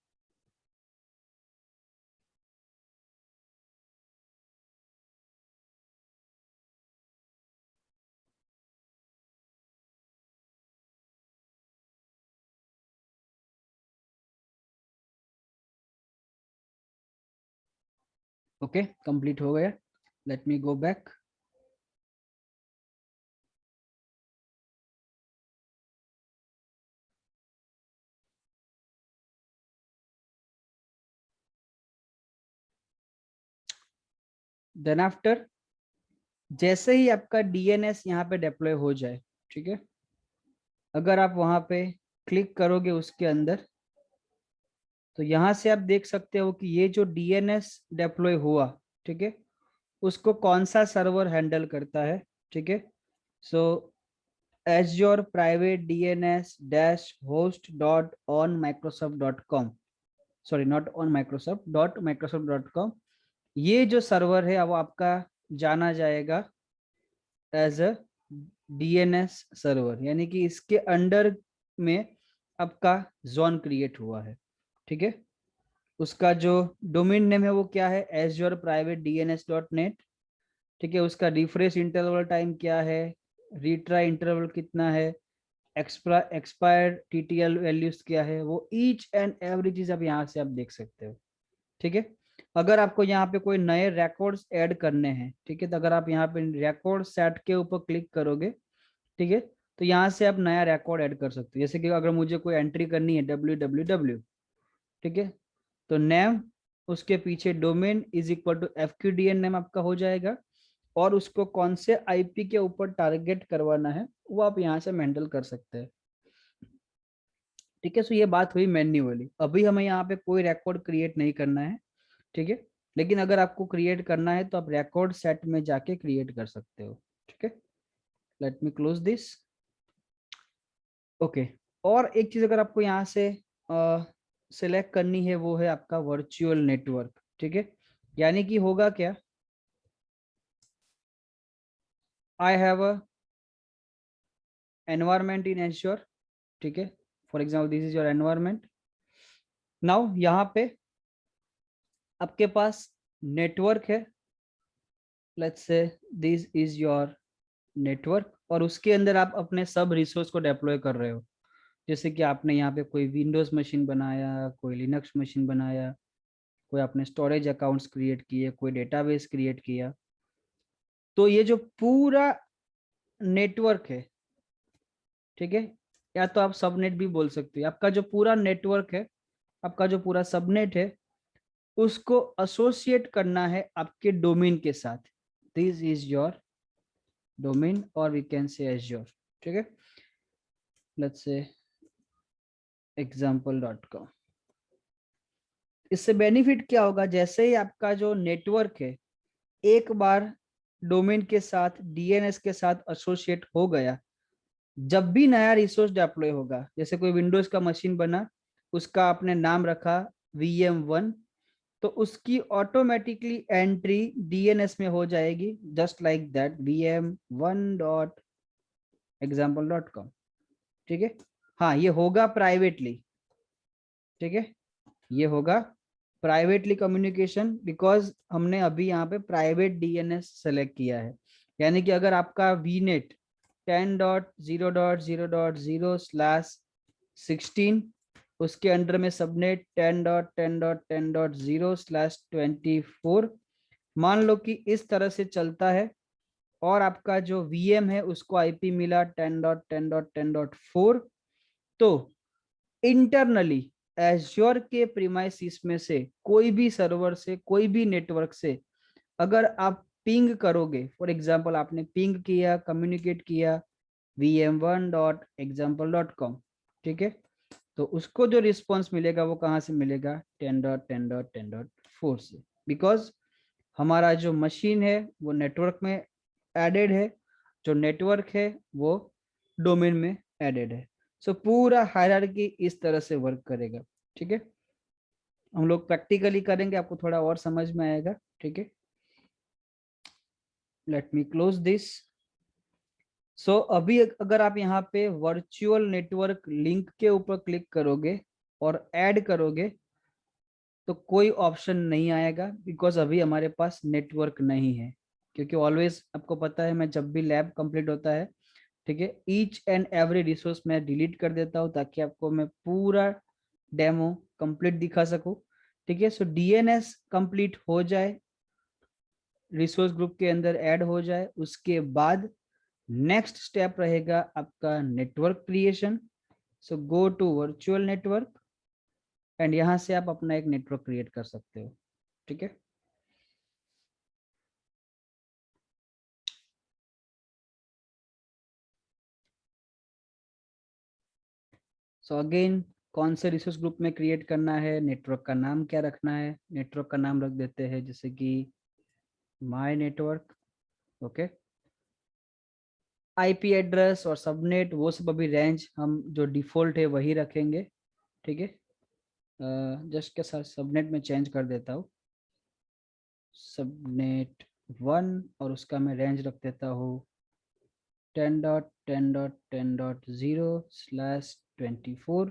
Okay, complete हो गया। Let me go back. Then after, जैसे ही आपका डीएनएस यहाँ पे डिप्लॉय हो जाए, ठीक है, अगर आप वहां पे क्लिक करोगे उसके अंदर, तो यहाँ से आप देख सकते हो कि ये जो डीएनएस डिप्लॉय हुआ, ठीक है, उसको कौन सा सर्वर हैंडल करता है। ठीक है, सो azure private dns dash host dot on microsoft.com, sorry not on microsoft.com, ये जो सर्वर है वो आपका जाना जाएगा एज अ डीएनएस सर्वर, यानी कि इसके अंडर में आपका जोन क्रिएट हुआ है। ठीक है, उसका जो डोमेन नेम है वो क्या है, azure private DNS dot net. ठीक है, उसका रिफ्रेश इंटरवल टाइम क्या है, रिट्राई इंटरवल कितना है, एक्सपायर टीटीएल वैल्यूज क्या है, वो ईच एंड एवरी चीज आप यहाँ से आप देख सकते हो। ठीक है, अगर आपको यहाँ पे कोई नए रिकॉर्ड्स ऐड करने हैं, ठीक है, तो अगर आप यहाँ पे रिकॉर्ड सेट के ऊपर क्लिक करोगे, ठीक है, तो यहाँ से आप नया रिकॉर्ड ऐड कर सकते हो। जैसे कि अगर मुझे कोई एंट्री करनी है www, ठीक है, तो नेम, उसके पीछे domain is equal to FQDN name आपका हो जाएगा, और उसको कौन से आईपी के ऊपर टारगेट करवाना है वो आप यहाँ से मेंटल कर सकते हैं। ठीक है, सो ये बात हुई मैन्युअली। अभी हमें यहाँ पे कोई रिकॉर्ड क्रिएट नहीं करना है। ठीक है, लेकिन अगर आपको क्रिएट करना है तो आप रिकॉर्ड सेट में जाके क्रिएट कर सकते हो। ठीक है, let me close this. Okay, और एक चीज अगर आपको यहाँ से सिलेक्ट करनी है वो है आपका वर्चुअल नेटवर्क। ठीक है, यानी कि होगा क्या, I have a environment in azure. ठीक है, for example this is your environment. Now यहाँ पे आपके पास नेटवर्क है, लेट्स से दिस इज योर नेटवर्क, और उसके अंदर आप अपने सब रिसोर्स को डिप्लॉय कर रहे हो। जैसे कि आपने यहाँ पे कोई विंडोज मशीन बनाया, कोई लिनक्स मशीन बनाया, कोई आपने स्टोरेज अकाउंट्स क्रिएट किए, कोई डेटाबेस क्रिएट किया, तो ये जो पूरा नेटवर्क है, ठीक है, या तो आप सबनेट भी बोल सकते हो, आपका जो पूरा नेटवर्क है, आपका जो पूरा सबनेट है, उसको एसोसिएट करना है आपके डोमेन के साथ। दिस इज योर डोमेन, और वी कैन से एज्योर। ठीक है, लेट्स से example.com। इससे बेनिफिट क्या होगा, जैसे ही आपका जो नेटवर्क है एक बार डोमेन के साथ, डीएनएस के साथ एसोसिएट हो गया, जब भी नया रिसोर्स डिप्लॉय होगा, जैसे कोई विंडोज का मशीन बना, उसका आपने नाम रखा VM1, तो उसकी ऑटोमेटिकली एंट्री डीएनएस में हो जाएगी, जस्ट लाइक दैट VM1.example.com। ठीक है, हाँ, ये होगा प्राइवेटली। ठीक है, ये होगा प्राइवेटली कम्युनिकेशन, बिकॉज हमने अभी यहाँ पे प्राइवेट डीएनएस सेलेक्ट किया है। यानी कि अगर आपका VNet 10.0.0.0/16, उसके अंडर में सबनेट 10.10.10.0/24, मान लो कि इस तरह से चलता है, और आपका जो VM है उसको आईपी मिला 10.10.10.4, तो इंटरनली एज्योर के प्रीमाइसिस में से कोई भी सर्वर से, कोई भी नेटवर्क से अगर आप पिंग करोगे, फॉर एग्जांपल आपने पिंग किया, कम्युनिकेट किया VM1.example.com, ठीक है, तो उसको जो रिस्पॉन्स मिलेगा वो कहाँ से मिलेगा, 10.10.10.4 से, बिकॉज हमारा जो मशीन है वो नेटवर्क में एडेड है, जो नेटवर्क है वो डोमेन में एडेड है। सो पूरा हायरार्की इस तरह से वर्क करेगा। ठीक है, हम लोग प्रैक्टिकली करेंगे, आपको थोड़ा और समझ में आएगा। ठीक है, लेट मी क्लोज दिस। सो अभी अगर आप यहाँ पे वर्चुअल नेटवर्क लिंक के ऊपर क्लिक करोगे और ऐड करोगे, तो कोई ऑप्शन नहीं आएगा, बिकॉज अभी हमारे पास नेटवर्क नहीं है। क्योंकि ऑलवेज आपको पता है, मैं जब भी लैब कंप्लीट होता है, ठीक है, ईच एंड एवरी रिसोर्स मैं डिलीट कर देता हूँ, ताकि आपको मैं पूरा डेमो कंप्लीट दिखा सकूं। ठीक है, सो डीएनएस कंप्लीट हो जाए, रिसोर्स ग्रुप के अंदर ऐड हो जाए, उसके बाद नेक्स्ट स्टेप रहेगा आपका network creation. So go to virtual network, and यहाँ से आप अपना एक नेटवर्क क्रिएट कर सकते हो। ठीक है, सो अगेन, कौन से रिसोर्स ग्रुप में क्रिएट करना है, नेटवर्क का नाम क्या रखना है, नेटवर्क का नाम रख देते हैं जैसे कि my network. Okay, IP address और सबनेट वो सब अभी रेंज हम जो डिफॉल्ट है वही रखेंगे। ठीक है, जस्ट के साथ सबनेट में चेंज कर देता हूँ, सबनेट 1, और उसका मैं रेंज रख देता हूँ 10.10.10.0/24.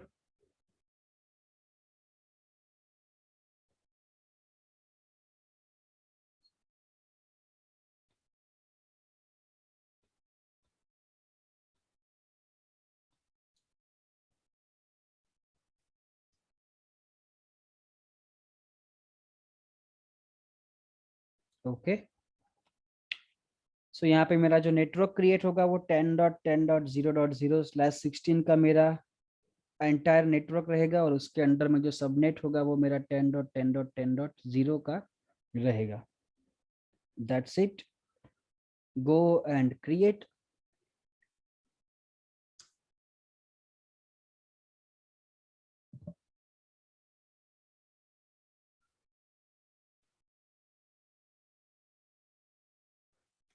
ओके, सो यहाँ पे मेरा जो नेटवर्क क्रिएट होगा वो 10.10.0.0/16 का मेरा एंटायर नेटवर्क रहेगा, और उसके अंडर में जो सबनेट होगा वो मेरा 10.10.10.0 का रहेगा. That's it. Go and create.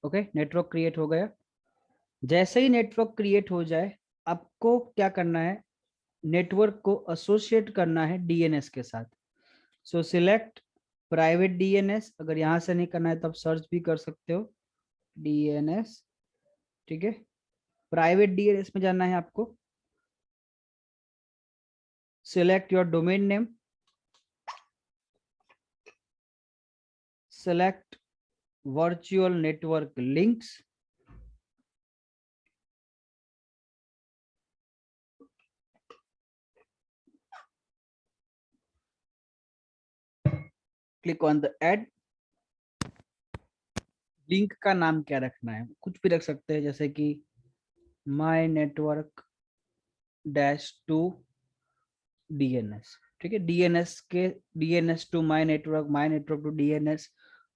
Okay, network create हो गया. जैसे ही नेटवर्क क्रिएट हो जाए, आपको क्या करना है, नेटवर्क को एसोसिएट करना है डीएनएस के साथ. सो सिलेक्ट प्राइवेट डीएनएस. अगर यहाँ से नहीं करना है तो आप सर्च भी कर सकते हो डीएनएस. ठीक है, प्राइवेट डीएनएस में जाना है आपको. Select your domain name. Select virtual network links. Click on the add. Link का नाम क्या रखना है, कुछ भी रख सकते हैं, जैसे कि माई नेटवर्क -2 डीएनएस. ठीक है, डीएनएस के DNS to my network to DNS.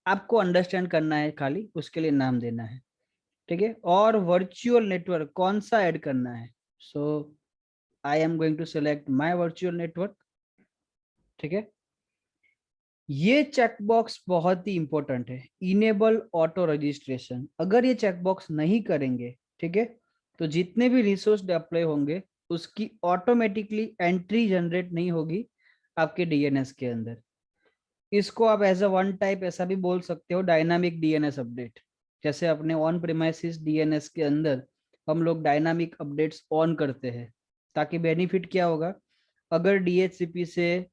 आपको अंडरस्टैंड करना है, खाली उसके लिए नाम देना है. ठीक है, और वर्चुअल नेटवर्क कौन सा ऐड करना है. So I am going to select my virtual network. ठीक है, ये चेकबॉक्स बहुत ही इंपॉर्टेंट है, इनेबल ऑटो रजिस्ट्रेशन. अगर ये चेकबॉक्स नहीं करेंगे, ठीक है, तो जितने भी रिसोर्स डिप्लॉय होंगे उसकी ऑटोमेटिकली एंट्री जनरेट नहीं होगी आपके डीएनएस के अंदर. इसको आप एज अ वन टाइप ऐसा भी बोल सकते हो, डायनामिक डीएनएस अपडेट. जैसे अपने ऑन प्रीमाइसिस डीएनएस के अंदर हम लोग डायनामिक अपडेट्स ऑन करते हैं, ताकि बेनिफिट क्या होगा, अगर डीएचसीपी से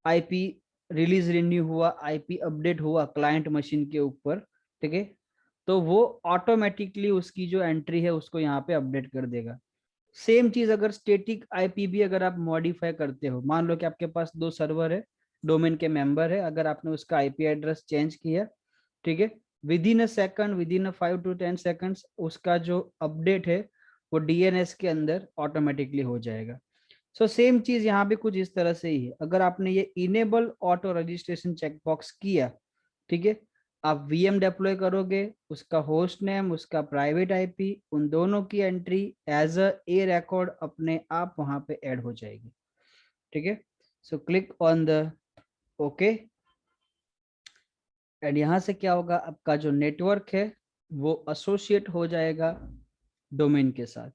आईपी रिलीज रिन्यू हुआ, आईपी अपडेट हुआ क्लाइंट मशीन के ऊपर, ठीक है, तो वो ऑटोमेटिकली उसकी जो एंट्री है उसको यहाँ पे अपडेट कर देगा. सेम चीज अगर स्टेटिक आईपी भी अगर आप मॉडिफाई करते हो, मान लो कि आपके पास 2 सर्वर है, डोमेन के मेंबर है, अगर आपने उसका आईपी एड्रेस चेंज किया, ठीक है, with in a second, with in 5 to 10 seconds उसका जो अपडेट है वो डीएनएस के अंदर ऑटोमेटिकली हो जाएगा. सो सेम चीज यहाँ पे कुछ इस तरह से ही है. अगर आपने ये इनेबल ऑटो रजिस्ट्रेशन चेकबॉक्स किया, ठीक है, आप वीएम डिप्लॉय करोगे, उसका होस्ट नेम, उसका प्राइवेट आईपी, उन दोनों की entry as a A record अपने आप वहां पे ऐड हो जाएगी. ठीक है, so click on the okay. And यहाँ से क्या होगा, आपका जो नेटवर्क है वो एसोसिएट हो जाएगा डोमेन के साथ.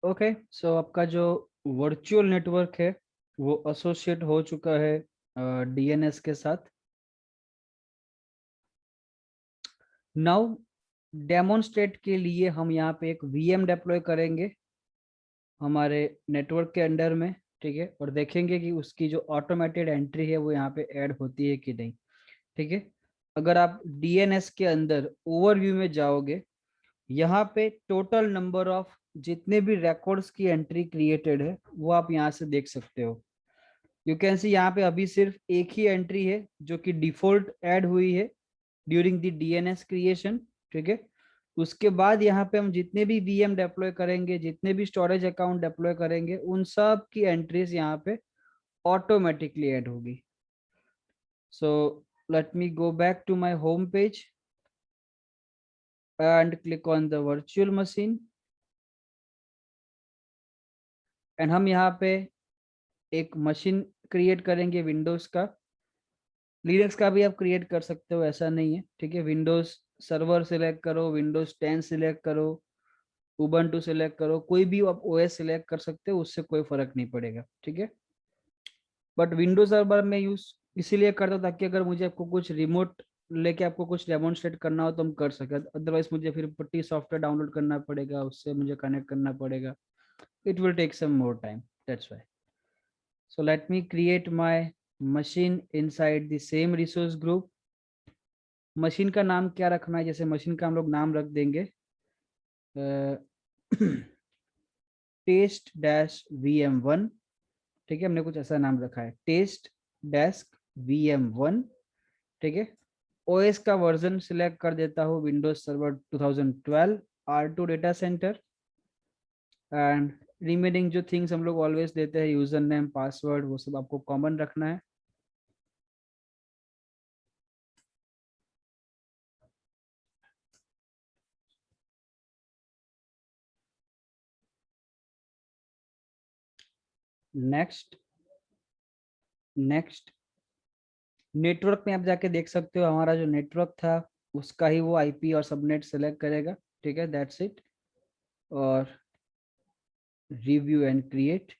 ओके, सो आपका जो वर्चुअल नेटवर्क है वो एसोसिएट हो चुका है डीएनएस के साथ. नाउ डेमोन्स्ट्रेट के लिए हम यहाँ पे एक वीएम डिप्लॉय करेंगे हमारे नेटवर्क के अंडर में. ठीक है, और देखेंगे कि उसकी जो ऑटोमेटेड एंट्री है वो यहाँ पे ऐड होती है कि नहीं. ठीक है, अगर आप डीएनएस के अंदर ओवरव्यू में जाओगे, यहाँ पे टोटल नंबर ऑफ जितने भी रिकॉर्ड्स की एंट्री क्रिएटेड है वो आप यहाँ से देख सकते हो। यू कैन सी यहाँ पे अभी सिर्फ एक ही एंट्री है जो कि डिफॉल्ट ऐड हुई है ड्यूरिंग द डीएनएस क्रिएशन, ठीक है। उसके बाद यहाँ पे हम जितने भी वीएम डिप्लॉय करेंगे, जितने भी स्टोरेज अकाउंट डिप्लॉय करेंगे, उन सब की एंट्रीज यहाँ पे ऑटोमेटिकली ऐड होगी। So let me go back to my home page and click on the virtual machine, and हम यहाँ पे एक मशीन क्रिएट करेंगे विंडोज का। लिनक्स का भी आप क्रिएट कर सकते हो, ऐसा नहीं है, ठीक है। विंडोज सर्वर सिलेक्ट करो, विंडोज 10 सिलेक्ट करो, उबंटू सिलेक्ट करो, कोई भी आप ओएस सिलेक्ट कर सकते हो, उससे कोई फर्क नहीं पड़ेगा, ठीक है। बट विंडोज सर्वर में यूज इसीलिए करता हूँ ताकि अगर मुझे आपको कुछ रिमोट लेके आपको कुछ डेमोन्स्ट्रेट करना हो तो हम कर सके, अदरवाइज मुझे फिर पट्टी सॉफ्टवेयर डाउनलोड करना पड़ेगा, उससे मुझे कनेक्ट करना पड़ेगा, it will take some more time, that's why. So let me create my machine inside the same resource group. Machine का नाम क्या रखना है, जैसे मशीन का हम लोग नाम रख देंगे टेस्ट डैश VM1, ठीक है। हमने कुछ ऐसा नाम रखा है टेस्ट डेस्क VM1, ठीक है। ओएस का वर्जन सिलेक्ट कर देता हूँ Windows server 2012 R2 data centre, and remaining जो थिंग्स हम लोग ऑलवेज देते हैं, यूजर नेम पासवर्ड, वो सब आपको कॉमन रखना है। नेक्स्ट नेक्स्ट नेटवर्क में आप जाके देख सकते हो हमारा जो नेटवर्क था उसका ही वो आईपी और सबनेट सेलेक्ट करेगा, ठीक है। That's it. और रिव्यू एंड क्रिएट।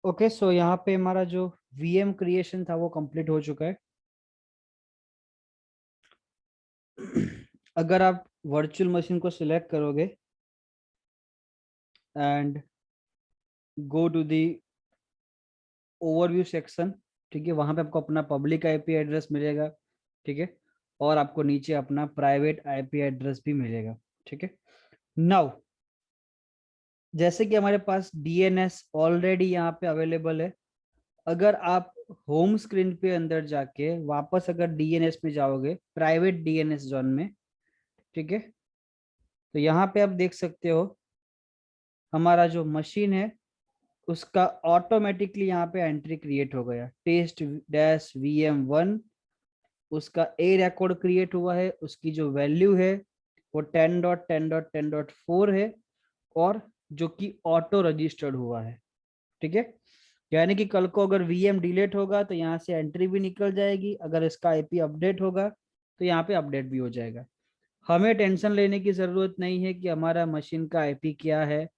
ओके, सो यहाँ पे हमारा जो वीएम क्रिएशन था वो कंप्लीट हो चुका है। अगर आप वर्चुअल मशीन को सिलेक्ट करोगे and go to the overview section, ठीक है, वहां पे आपको अपना पब्लिक आईपी एड्रेस मिलेगा, ठीक है, और आपको नीचे अपना प्राइवेट आईपी एड्रेस भी मिलेगा, ठीक है। नाउ जैसे कि हमारे पास डीएनएस ऑलरेडी यहाँ पे अवेलेबल है, अगर आप होम स्क्रीन पे अंदर जाके वापस अगर डीएनएस में जाओगे, प्राइवेट डीएनएस जोन में, ठीक है, तो यहाँ पे आप देख सकते हो हमारा जो मशीन है उसका ऑटोमेटिकली यहाँ पे एंट्री क्रिएट हो गया टेस्ट डैश VM1 उसका ए रिकॉर्ड क्रिएट हुआ है, उसकी जो वैल्यू है वो 10.10.10.4 है, और जो कि ऑटो रजिस्टर्ड हुआ है। ठीक है, यानी कि कल को अगर वीएम डिलीट होगा तो यहाँ से एंट्री भी निकल जाएगी, अगर इसका आईपी अपडेट होगा तो यहाँ पे अपडेट भी हो जाएगा। हमें टेंशन लेने की जरूरत नहीं है कि हमारा मशीन का आईपी क्या है,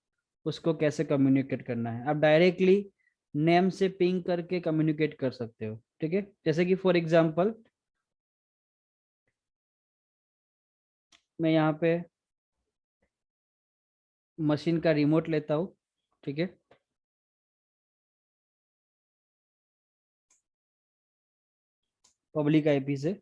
उसको कैसे कम्युनिकेट करना है। आप डायरेक्टली नेम से पिंग करके कम्युनिकेट कर सकते हो। ठीक है, जैसे कि फॉर एग्जांपल मैं यहाँ पे मशीन का रिमोट लेता हूँ। ठीक है, पब्लिक आईपी से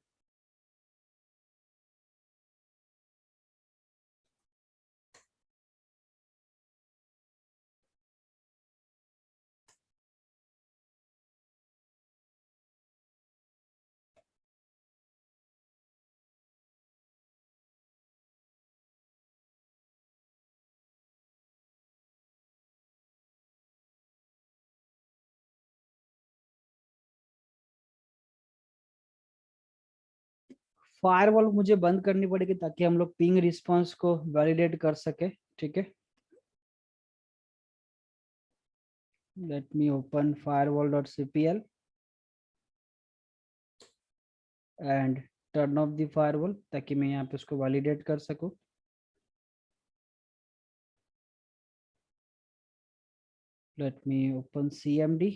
फायरवॉल मुझे बंद करनी पड़ेगी ताकि हम लोग पिंग रिस्पांस को वैलिडेट कर सके। ठीक है, let me open firewall.cpl and turn off the firewall ताकि मैं यहाँ पे उसको वैलिडेट कर सकूं। Let me open cmd।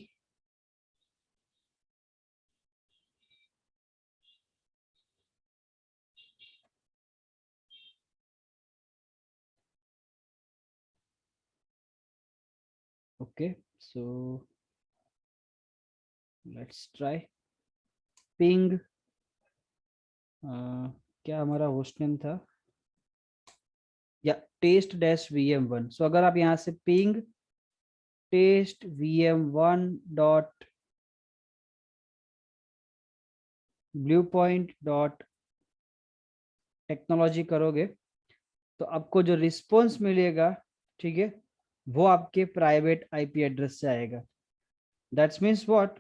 Okay, so let's try ping. क्या हमारा होस्ट नेम था, या test-vm1। सो अगर आप यहाँ से पिंग test-vm1.bluepoint.technology करोगे तो आपको जो रिस्पॉन्स मिलेगा, ठीक है, वो आपके प्राइवेट आईपी एड्रेस से आएगा। दैट्स मीन्स व्हाट,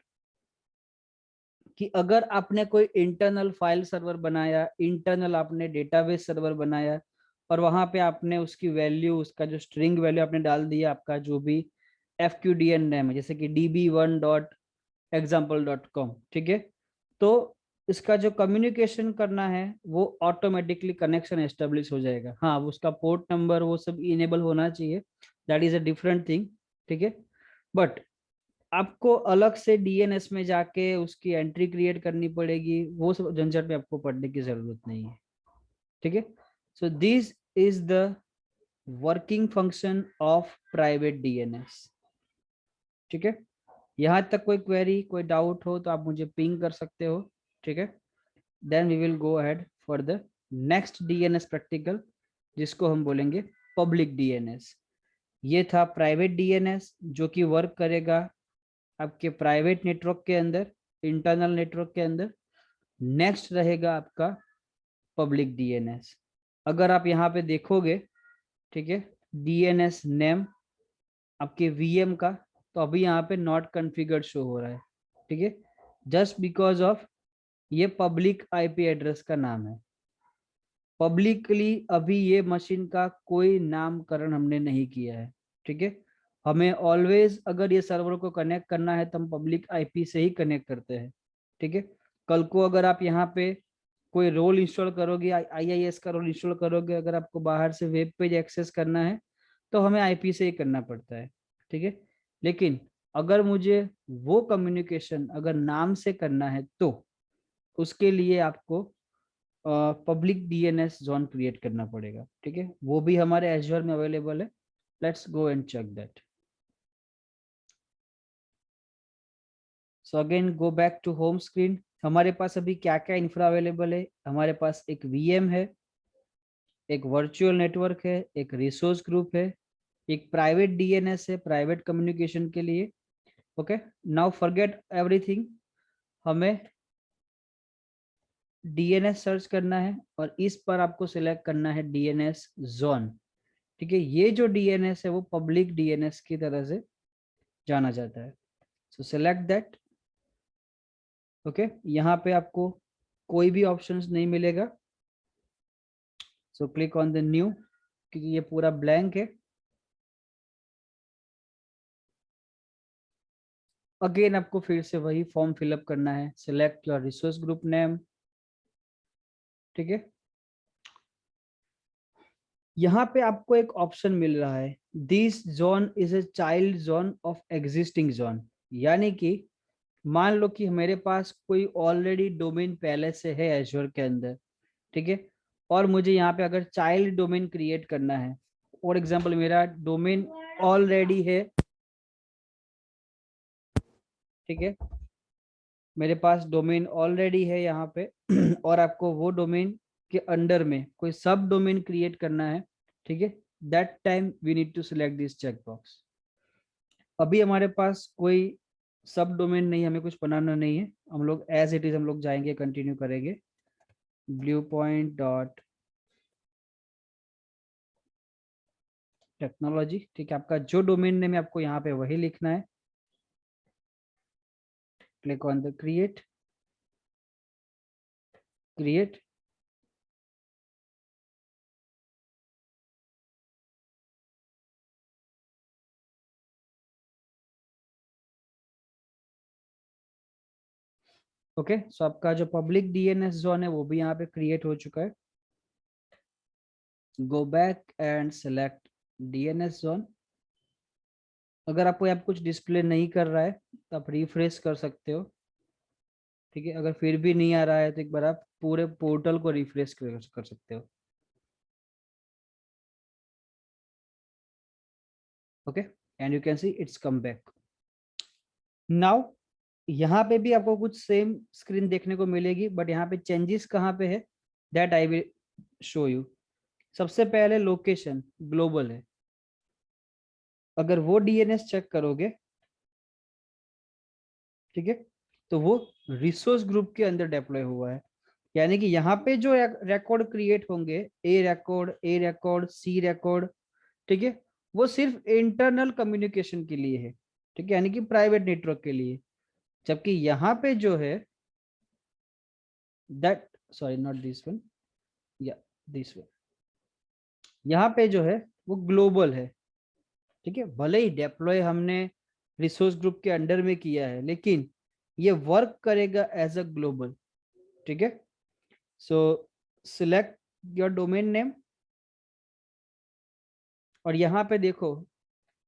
कि अगर आपने कोई इंटरनल फाइल सर्वर बनाया, इंटरनल आपने डेटाबेस सर्वर बनाया, और वहां पे आपने उसकी वैल्यू, उसका जो स्ट्रिंग वैल्यू आपने डाल दिया, आपका जो भी FQDN नेम है, जैसे कि db1.example.com, ठीक है, तो इसका जो कम्युनिकेशन करना है वो ऑटोमेटिकली कनेक्शन एस्टेब्लिश हो जाएगा। हाँ, उसका पोर्ट नंबर वो सब इनेबल होना चाहिए, that is a different thing. ठीक है, बट आपको अलग से डीएनएस में जाके उसकी एंट्री क्रिएट करनी पड़ेगी, वो सब झंझट में आपको पढ़ने की जरूरत नहीं है। ठीक है, so this is the working function of private DNS. ठीक है, यहाँ तक कोई क्वेरी, कोई डाउट हो तो आप मुझे पिंग कर सकते हो। ठीक है, then we will go ahead for the next DNS practical, जिसको हम बोलेंगे पब्लिक डीएनएस। ये था प्राइवेट डीएनएस जो कि वर्क करेगा आपके प्राइवेट नेटवर्क के अंदर, इंटरनल नेटवर्क के अंदर। नेक्स्ट रहेगा आपका पब्लिक डीएनएस। अगर आप यहाँ पे देखोगे, ठीक है, डीएनएस नेम आपके वीएम का, तो अभी यहाँ पे नॉट कॉन्फ़िगर्ड शो हो रहा है। ठीक है, जस्ट बिकॉज ऑफ ये पब्लिक आईपी एड्रेस का नाम है। पब्लिकली अभी ये मशीन का कोई नामकरण हमने नहीं किया है। ठीक है, हमें ऑलवेज अगर ये सर्वर को कनेक्ट करना है तो हम पब्लिक आईपी से ही कनेक्ट करते हैं। ठीक है, कल को अगर आप यहाँ पे कोई रोल इंस्टॉल करोगे, IIS का रोल इंस्टॉल करोगे, अगर आपको बाहर से वेब पेज एक्सेस करना है तो हमें आईपी से ही करना पड़ता है। ठीक है, लेकिन अगर मुझे वो कम्युनिकेशन अगर नाम से करना है तो उसके लिए आपको पब्लिक डीएनएस जोन क्रिएट करना पड़ेगा। ठीक है, वो भी हमारे एज्योर में अवेलेबल है। Let's go and check that. So again go back to home screen. हमारे पास अभी क्या क्या इंफ्रा अवेलेबल है, हमारे पास एक वीएम है, एक वर्चुअल नेटवर्क है, एक रिसोर्स ग्रुप है, एक प्राइवेट डीएनएस है प्राइवेट कम्युनिकेशन के लिए। ओके, नाउ फॉरगेट एवरीथिंग, हमें डीएनएस सर्च करना है और इस पर आपको सिलेक्ट करना है डीएनएस जोन। ठीक है, ये जो डीएनएस है वो पब्लिक डीएनएस की तरह से जाना जाता है। सो सेलेक्ट दैट। ओके, यहाँ पे आपको कोई भी ऑप्शंस नहीं मिलेगा। सो क्लिक ऑन द न्यू, क्योंकि ये पूरा ब्लैंक है। अगेन आपको फिर से वही फॉर्म फिलअप करना है। Select your resource group name, ठीक है। यहाँ पे आपको एक ऑप्शन मिल रहा है, this zone is a child zone of existing zone. यानी कि मान लो कि मेरे पास कोई ऑलरेडी डोमेन पहले से है एज्योर के अंदर, ठीक है, और मुझे यहाँ पे अगर चाइल्ड डोमेन क्रिएट करना है, फॉर एग्जांपल मेरा डोमेन ऑलरेडी है, ठीक है, मेरे पास डोमेन ऑलरेडी है यहाँ पे और आपको वो डोमेन के अंडर में कोई सब डोमेन क्रिएट करना है, ठीक है, that time we need to select this check box. अभी हमारे पास कोई सब डोमेन नहीं, हमें कुछ बनाना नहीं है, हम लोग एज इट इज हम लोग जाएंगे, कंटिन्यू करेंगे। ब्लू पॉइंट डॉट टेक्नोलॉजी, ठीक है, आपका जो डोमेन नेम है आपको यहाँ पे वही लिखना है। Click on the create, create. Okay, so आपका जो पब्लिक डीएनएस जोन है वो भी यहाँ पे क्रिएट हो चुका है। गो back and select DNS zone. अगर आपको यहाँ कुछ डिस्प्ले नहीं कर रहा है तो आप रिफ्रेश कर सकते हो, ठीक है। अगर फिर भी नहीं आ रहा है तो एक बार आप पूरे पोर्टल को रिफ्रेश कर सकते हो। Okay, and you can see it's come back now. यहाँ पे भी आपको कुछ सेम स्क्रीन देखने को मिलेगी, बट यहाँ पे चेंजेस कहाँ पे है, that I will show you. सबसे पहले लोकेशन ग्लोबल है, अगर वो डीएनएस चेक करोगे, ठीक है, तो वो रिसोर्स ग्रुप के अंदर डिप्लॉय हुआ है। यानी कि यहाँ पे जो रिकॉर्ड क्रिएट होंगे, ए रिकॉर्ड, सी रिकॉर्ड, ठीक है, वो सिर्फ इंटरनल कम्युनिकेशन के लिए है, ठीक है, यानी कि प्राइवेट नेटवर्क के लिए। जबकि यहाँ पे जो है that, sorry not this one, या दिस वन, यहाँ पे जो है वो ग्लोबल है, ठीक है। भले ही डिप्लॉय हमने रिसोर्स ग्रुप के अंडर में किया है, लेकिन ये वर्क करेगा एज अ ग्लोबल, ठीक है। सो सिलेक्ट योर डोमेन नेम, और यहाँ पे देखो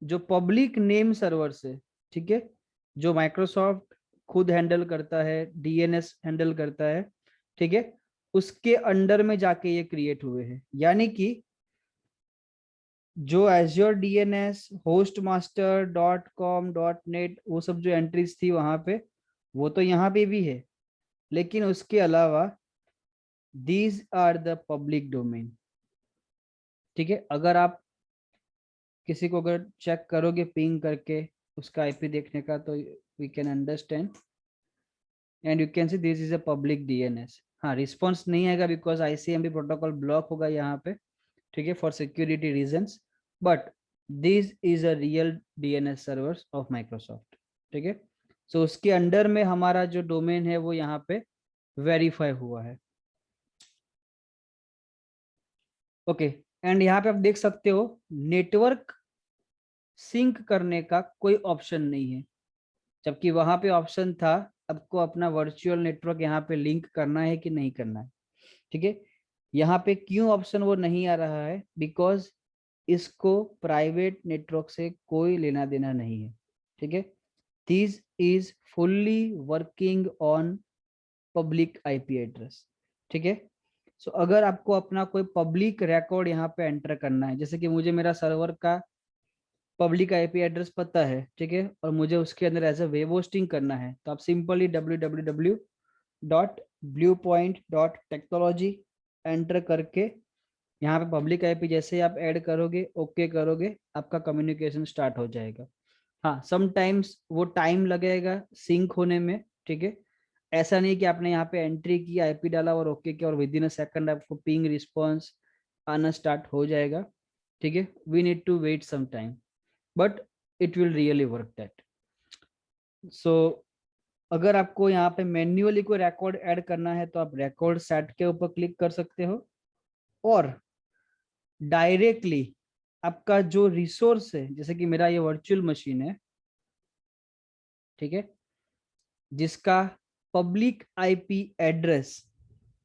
जो पब्लिक नेम सर्वर से, ठीक है, जो माइक्रोसॉफ्ट खुद हैंडल करता है, डीएनएस हैंडल करता है, ठीक है, उसके अंडर में जाके ये क्रिएट हुए हैं। यानी कि जो एज्योर डीएनएस hostmaster.com.net वो सब जो एंट्रीज थी वहां पे, वो तो यहाँ पे भी है, लेकिन उसके अलावा these are the public domain, ठीक है। अगर आप किसी को अगर चेक करोगे पिंग करके उसका आईपी देखने का, तो we can understand and you can see this is a public DNS. हाँ, रिस्पॉन्स नहीं आएगा बिकॉज आईसीएमपी प्रोटोकॉल ब्लॉक होगा यहाँ पे, ठीक है, for security reasons, but this is a real DNS servers of Microsoft, ठीक है। सो उसके अंडर में हमारा जो डोमेन है वो यहाँ पे वेरीफाई हुआ है। ओके, एंड यहाँ पे आप देख सकते हो नेटवर्क सिंक करने का कोई ऑप्शन नहीं है, जबकि वहां पे ऑप्शन था आपको अपना वर्चुअल नेटवर्क यहाँ पे लिंक करना है कि नहीं करना है, ठीक है। यहाँ पे क्यों ऑप्शन वो नहीं आ रहा है, बिकॉज इसको प्राइवेट नेटवर्क से कोई लेना देना नहीं है, ठीक है। This is fully working on public IP address, ठीक है। सो अगर आपको अपना कोई पब्लिक रिकॉर्ड यहाँ पे एंटर करना है, जैसे कि मुझे मेरा सर्वर का पब्लिक आईपी एड्रेस पता है, ठीक है, और मुझे उसके अंदर एज अ वेब होस्टिंग करना है, तो आप सिंपली www.bluepoint.technology एंटर करके यहाँ पे पब्लिक आईपी जैसे ही आप ऐड करोगे, ओके करोगे, आपका कम्युनिकेशन स्टार्ट हो जाएगा। हाँ, समटाइम्स वो टाइम लगेगा सिंक होने में, ठीक है। ऐसा नहीं कि आपने यहाँ पे एंट्री की, आईपी डाला और ओके किया और विद इन अ सेकंड आपको पिंग रिस्पॉन्स आना स्टार्ट हो जाएगा, ठीक है। We need to wait some time, but it will really work that. So अगर आपको यहाँ पे मैन्युअली कोई रिकॉर्ड ऐड करना है तो आप रिकॉर्ड सेट के ऊपर क्लिक कर सकते हो, और डायरेक्टली आपका जो रिसोर्स है, जैसे कि मेरा ये वर्चुअल मशीन है, ठीक है, जिसका पब्लिक आईपी एड्रेस,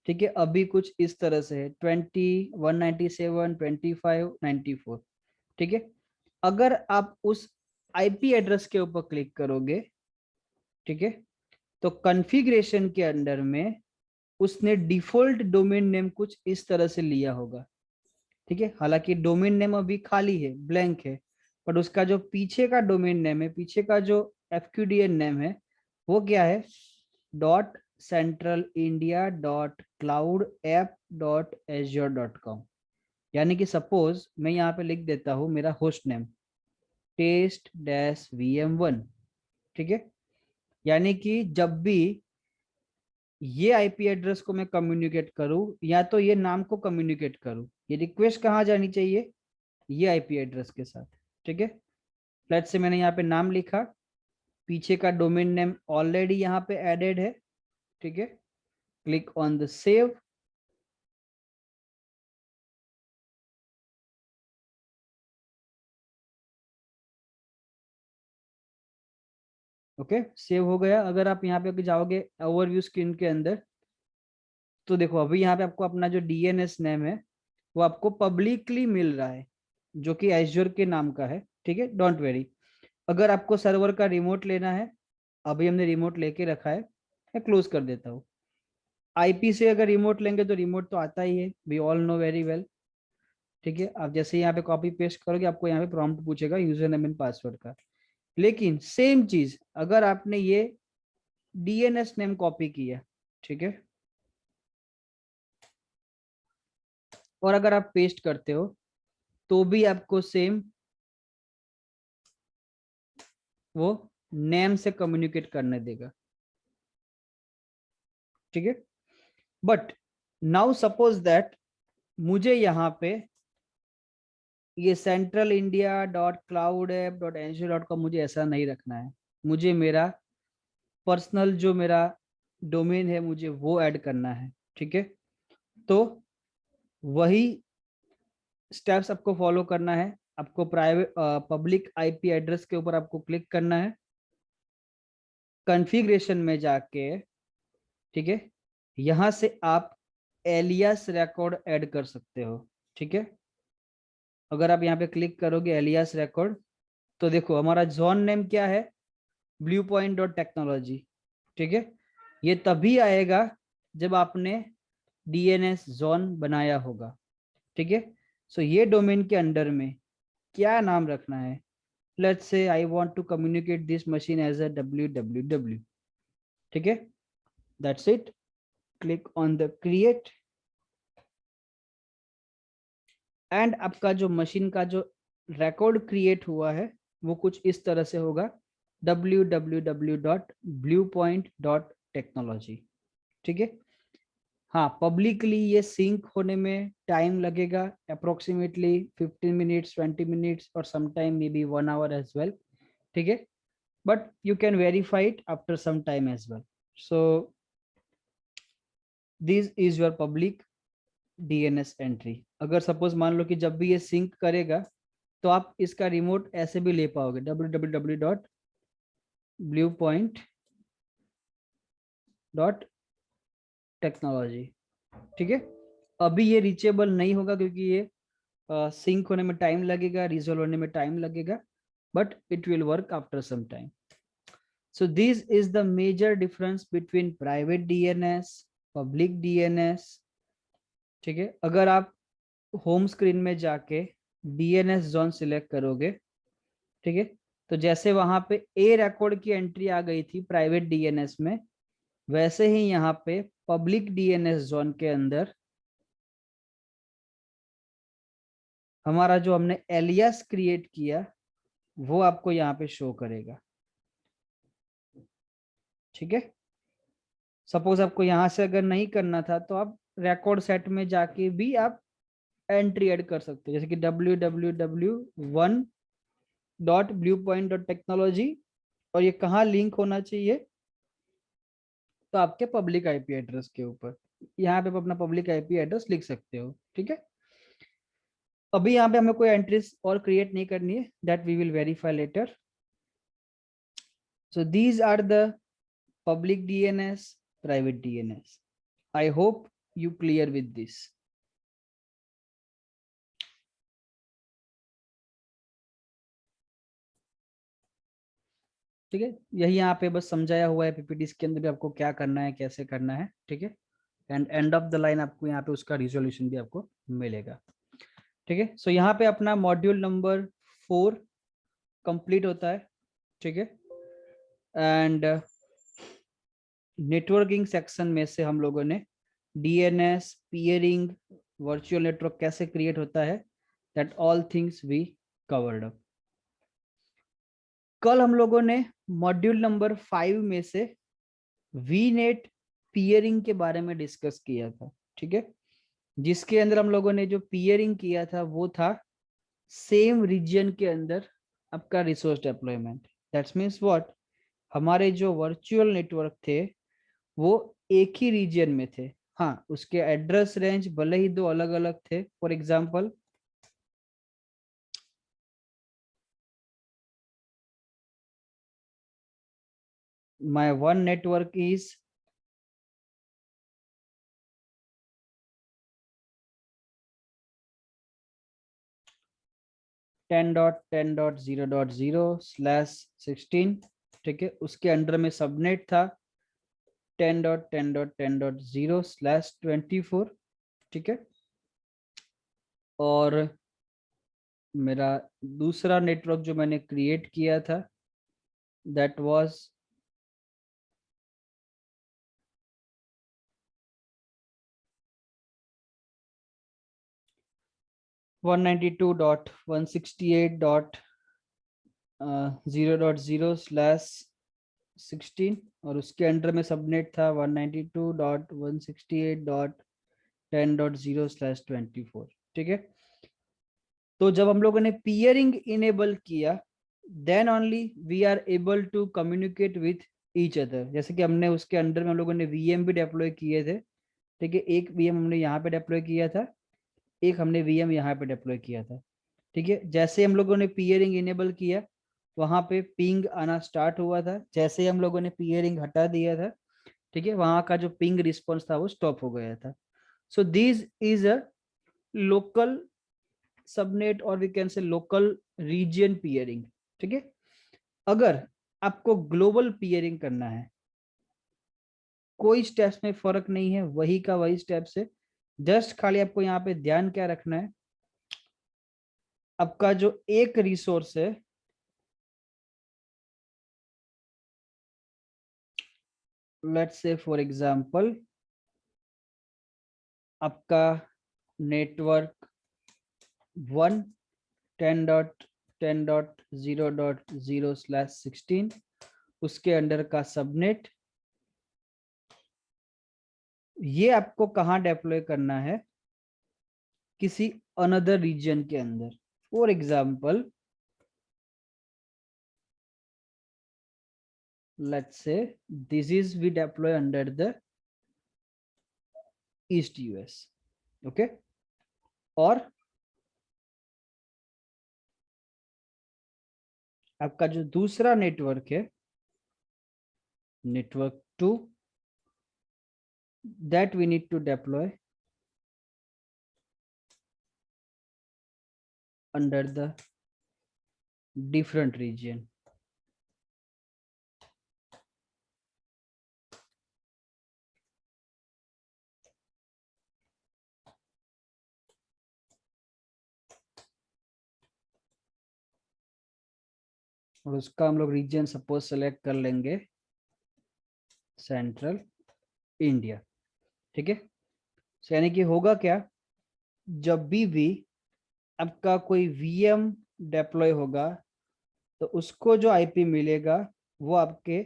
ठीक है, अभी कुछ इस तरह से है 20.197.25.94, ठीक है। अगर आप उस आईपी एड्रेस के ऊपर क्लिक करोगे, ठीक है, तो कॉन्फ़िगरेशन के अंदर में उसने डिफॉल्ट डोमेन नेम कुछ इस तरह से लिया होगा, ठीक है। हालांकि डोमेन नेम अभी खाली है, ब्लैंक है, पर उसका जो पीछे का डोमेन नेम है, पीछे का जो एफक्यूडीएन नेम है, वो क्या है, .centralindia.cloudApp.azure.com। यानी कि सपोज मैं यहाँ पे लिख देता हूँ मेरा होस्ट नेम test-vm1, ठीक है। यानी कि जब भी ये आईपी एड्रेस को मैं कम्युनिकेट करूं, या तो ये नाम को कम्युनिकेट करूं, ये रिक्वेस्ट कहाँ जानी चाहिए, ये आईपी एड्रेस के साथ, ठीक है। लेट्स से मैंने यहाँ पे नाम लिखा, पीछे का डोमेन नेम ऑलरेडी यहाँ पे एडेड है, ठीक है। Click on the save, okay, save हो गया। अगर आप यहाँ पे जाओगे ओवरव्यू स्क्रीन के अंदर, तो देखो अभी यहाँ पे आपको अपना जो डीएनएस नेम है वो आपको पब्लिकली मिल रहा है, जो कि एज्योर के नाम का है, ठीक है, डोंट वेरी। अगर आपको सर्वर का रिमोट लेना है, अभी हमने रिमोट लेके रखा है, मैं क्लोज कर देता हूँ। आईपी से अगर रिमोट लेंगे तो रिमोट तो आता ही है, we all know very well, ठीक है। आप जैसे यहाँ पे कॉपी पेस्ट करोगे, आपको यहाँ पे प्रॉम्प्ट पूछेगा यूजर नेम एंड पासवर्ड का। लेकिन सेम चीज अगर आपने ये डीएनएस नेम कॉपी किया, ठीक है, और अगर आप पेस्ट करते हो, तो भी आपको सेम वो नेम से कम्युनिकेट करने देगा, ठीक है। बट नाउ सपोज दैट मुझे यहाँ पे ये centralindia.cloudapp.azure.com मुझे ऐसा नहीं रखना है, मुझे मेरा पर्सनल जो मेरा डोमेन है मुझे वो ऐड करना है, ठीक है। तो वही स्टेप्स आपको फॉलो करना है। आपको प्राइवेट पब्लिक आईपी एड्रेस के ऊपर आपको क्लिक करना है, कॉन्फ़िगरेशन में जाके, ठीक है, यहां से आप एलियास रिकॉर्ड ऐड कर सकते हो, ठीक है। अगर आप यहाँ पे क्लिक करोगे एलियास रिकॉर्ड, तो देखो हमारा जोन नेम क्या है, ब्लू पॉइंट डॉट टेक्नोलॉजी, ठीक है। ये तभी आएगा जब आपने डीएनएस जोन बनाया होगा, ठीक है। सो ये डोमेन के अंडर में क्या नाम रखना है, let's say I want to communicate this machine as a www, ठीक है, that's it. Click on the create, and आपका जो मशीन का जो रिकॉर्ड क्रिएट हुआ है वो कुछ इस तरह से होगा www.bluepoint.technology, ठीक है। हाँ, पब्लिकली ये सिंक होने में टाइम लगेगा, अप्रोक्सीमेटली 15 मिनट्स, 20 मिनट्स, और sometime maybe 1 hour as well, ठीक है। But you can verify it after some time as well. So this is your public DNS entry. अगर सपोज मान लो कि जब भी ये सिंक करेगा, तो आप इसका रिमोट ऐसे भी ले पाओगे www.bluepoint.technology, ठीक है। अभी ये रीचेबल नहीं होगा क्योंकि ये सिंक होने में टाइम लगेगा, रिजोल्व होने में टाइम लगेगा, but it will work after some time. So this is the major difference between private DNS, public DNS, ठीक है। अगर आप होम स्क्रीन में जाके डीएनएस जोन सिलेक्ट करोगे, ठीक है, तो जैसे वहां पे ए रिकॉर्ड की एंट्री आ गई थी प्राइवेट डीएनएस में, वैसे ही यहाँ पे पब्लिक डीएनएस जोन के अंदर हमारा जो हमने एलियास क्रिएट किया वो आपको यहाँ पे शो करेगा, ठीक है। सपोज आपको यहाँ से अगर नहीं करना था तो आप रिकॉर्ड सेट में जाके भी आप एंट्री ऐड कर सकते हो, जैसे कि www.1.bluepoint.technology, और ये कहाँ लिंक होना चाहिए, तो आपके पब्लिक आईपी एड्रेस के ऊपर यहाँ पे आप अपना पब्लिक आईपी एड्रेस लिख सकते हो, ठीक है। अभी यहाँ पे हमें कोई एंट्रीज और क्रिएट नहीं करनी है, that we will verify later. So these are the public DNS, private DNS. I hope you clear with this. ठीक है, यही यहाँ पे बस समझाया हुआ है पीपीटी के अंदर भी आपको क्या करना है, कैसे करना है, ठीक है। And end of the line आपको यहाँ पे उसका रिजोल्यूशन भी आपको मिलेगा, ठीक है। सो यहाँ पे अपना मॉड्यूल नंबर 4 कंप्लीट होता है, ठीक है। एंड नेटवर्किंग सेक्शन में से हम लोगों ने डीएनएस, पीयरिंग, वर्चुअल नेटवर्क कैसे क्रिएट होता है, that all things we covered up. कल हम लोगों ने मॉड्यूल नंबर 5 में से वीनेट पीयरिंग के बारे में डिस्कस किया था, ठीक है। जिसके अंदर हम लोगों ने जो पीयरिंग किया था वो था सेम रीजन के अंदर आपका resource deployment. That's means what, हमारे जो वर्चुअल नेटवर्क थे वो एक ही रीजन में थे, हाँ उसके एड्रेस रेंज भले ही दो अलग अलग थे। For example my one network is (10.10.0.0/16), ठीक है। उसके अंडर में सबनेट था 10.10.10.0/24, ठीक है। और मेरा दूसरा नेटवर्क जो मैंने क्रिएट किया था दैट वाज 192.168.0.0/16, और उसके अंडर में सबनेट था 192.168.10.0/24, ठीक है। तो जब हम लोगों ने पीयरिंग इनेबल किया then only we are able to communicate with each other. जैसे कि हमने उसके अंडर में हम लोगों ने वीएम भी डिप्लॉय किए थे, ठीक है। एक वीएम हमने यहाँ पे डिप्लॉय किया था, एक हमने वीएम यहाँ पे डिप्लॉय किया था, ठीक है। जैसे हम लोगों ने पीयरिंग इनेबल किया वहां पे पिंग आना स्टार्ट हुआ था, जैसे हम लोगों ने पीयरिंग हटा दिया था, ठीक है, वहां का जो पिंग रिस्पॉन्स था वो स्टॉप हो गया था। So this is a local subnet और we can say local region peering, ठीक है। अगर आपको ग्लोबल पीयरिंग करना है, कोई स्टेप्स में फर्क नहीं है, वही का वही स्टेप्स है। जस्ट खाली आपको यहाँ पे ध्यान क्या रखना है, आपका जो एक रिसोर्स है, लेट्स से फॉर एग्जांपल आपका नेटवर्क 1 10.10.0.0/16, उसके अंडर का सबनेट, ये आपको कहाँ डिप्लॉय करना है, किसी अनदर रीजन के अंदर। For example let's say this is we deploy under the East US, okay। और आपका जो दूसरा नेटवर्क है network 2, that we need to deploy under the different region। और उसका हम लोग रीजन सपोज सेलेक्ट कर लेंगे सेंट्रल इंडिया, ठीक है। यानी कि होगा क्या, जब भी आपका कोई वीएम डिप्लॉय होगा तो उसको जो आईपी मिलेगा वो आपके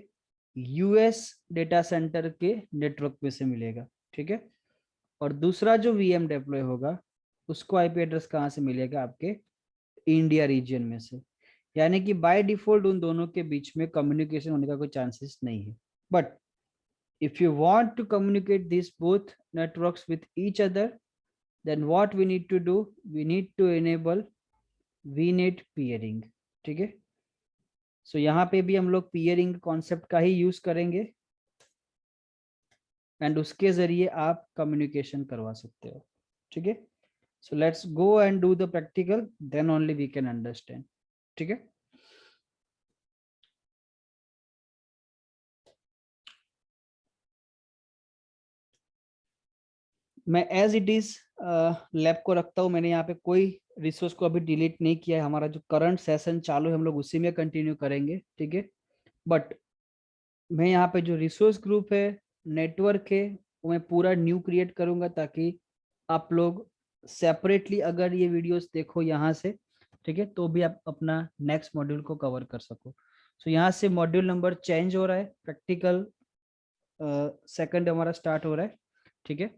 यूएस डेटा सेंटर के नेटवर्क में से मिलेगा, ठीक है। और दूसरा जो वीएम डिप्लॉय होगा उसको आईपी एड्रेस कहाँ से मिलेगा, आपके इंडिया रीजन में से। यानी कि बाय डिफॉल्ट उन दोनों के बीच में कम्युनिकेशन होने का कोई चांसेस नहीं है। But If you want to communicate these both networks with each other, then what we need to do, we need to enable VNet peering. ठीक है, सो यहाँ पे भी हम लोग peering कॉन्सेप्ट का ही यूज करेंगे एंड उसके जरिए आप कम्युनिकेशन करवा सकते हो. ठीक है, so let's go and do the practical, then only we can understand. ठीक है, मैं एज इट इज लैब को रखता हूँ. मैंने यहाँ पे कोई रिसोर्स को अभी डिलीट नहीं किया है. हमारा जो करंट सेशन चालू है हम लोग उसी में कंटिन्यू करेंगे. ठीक है, बट मैं यहाँ पे जो रिसोर्स ग्रुप है, नेटवर्क है, वो मैं पूरा न्यू क्रिएट करूंगा ताकि आप लोग सेपरेटली अगर ये वीडियोस देखो यहाँ से, ठीक है, तो भी आप अपना नेक्स्ट मॉड्यूल को कवर कर सको. सो यहाँ से मॉड्यूल नंबर चेंज हो रहा है, प्रैक्टिकल सेकंड हमारा स्टार्ट हो रहा है. ठीक है,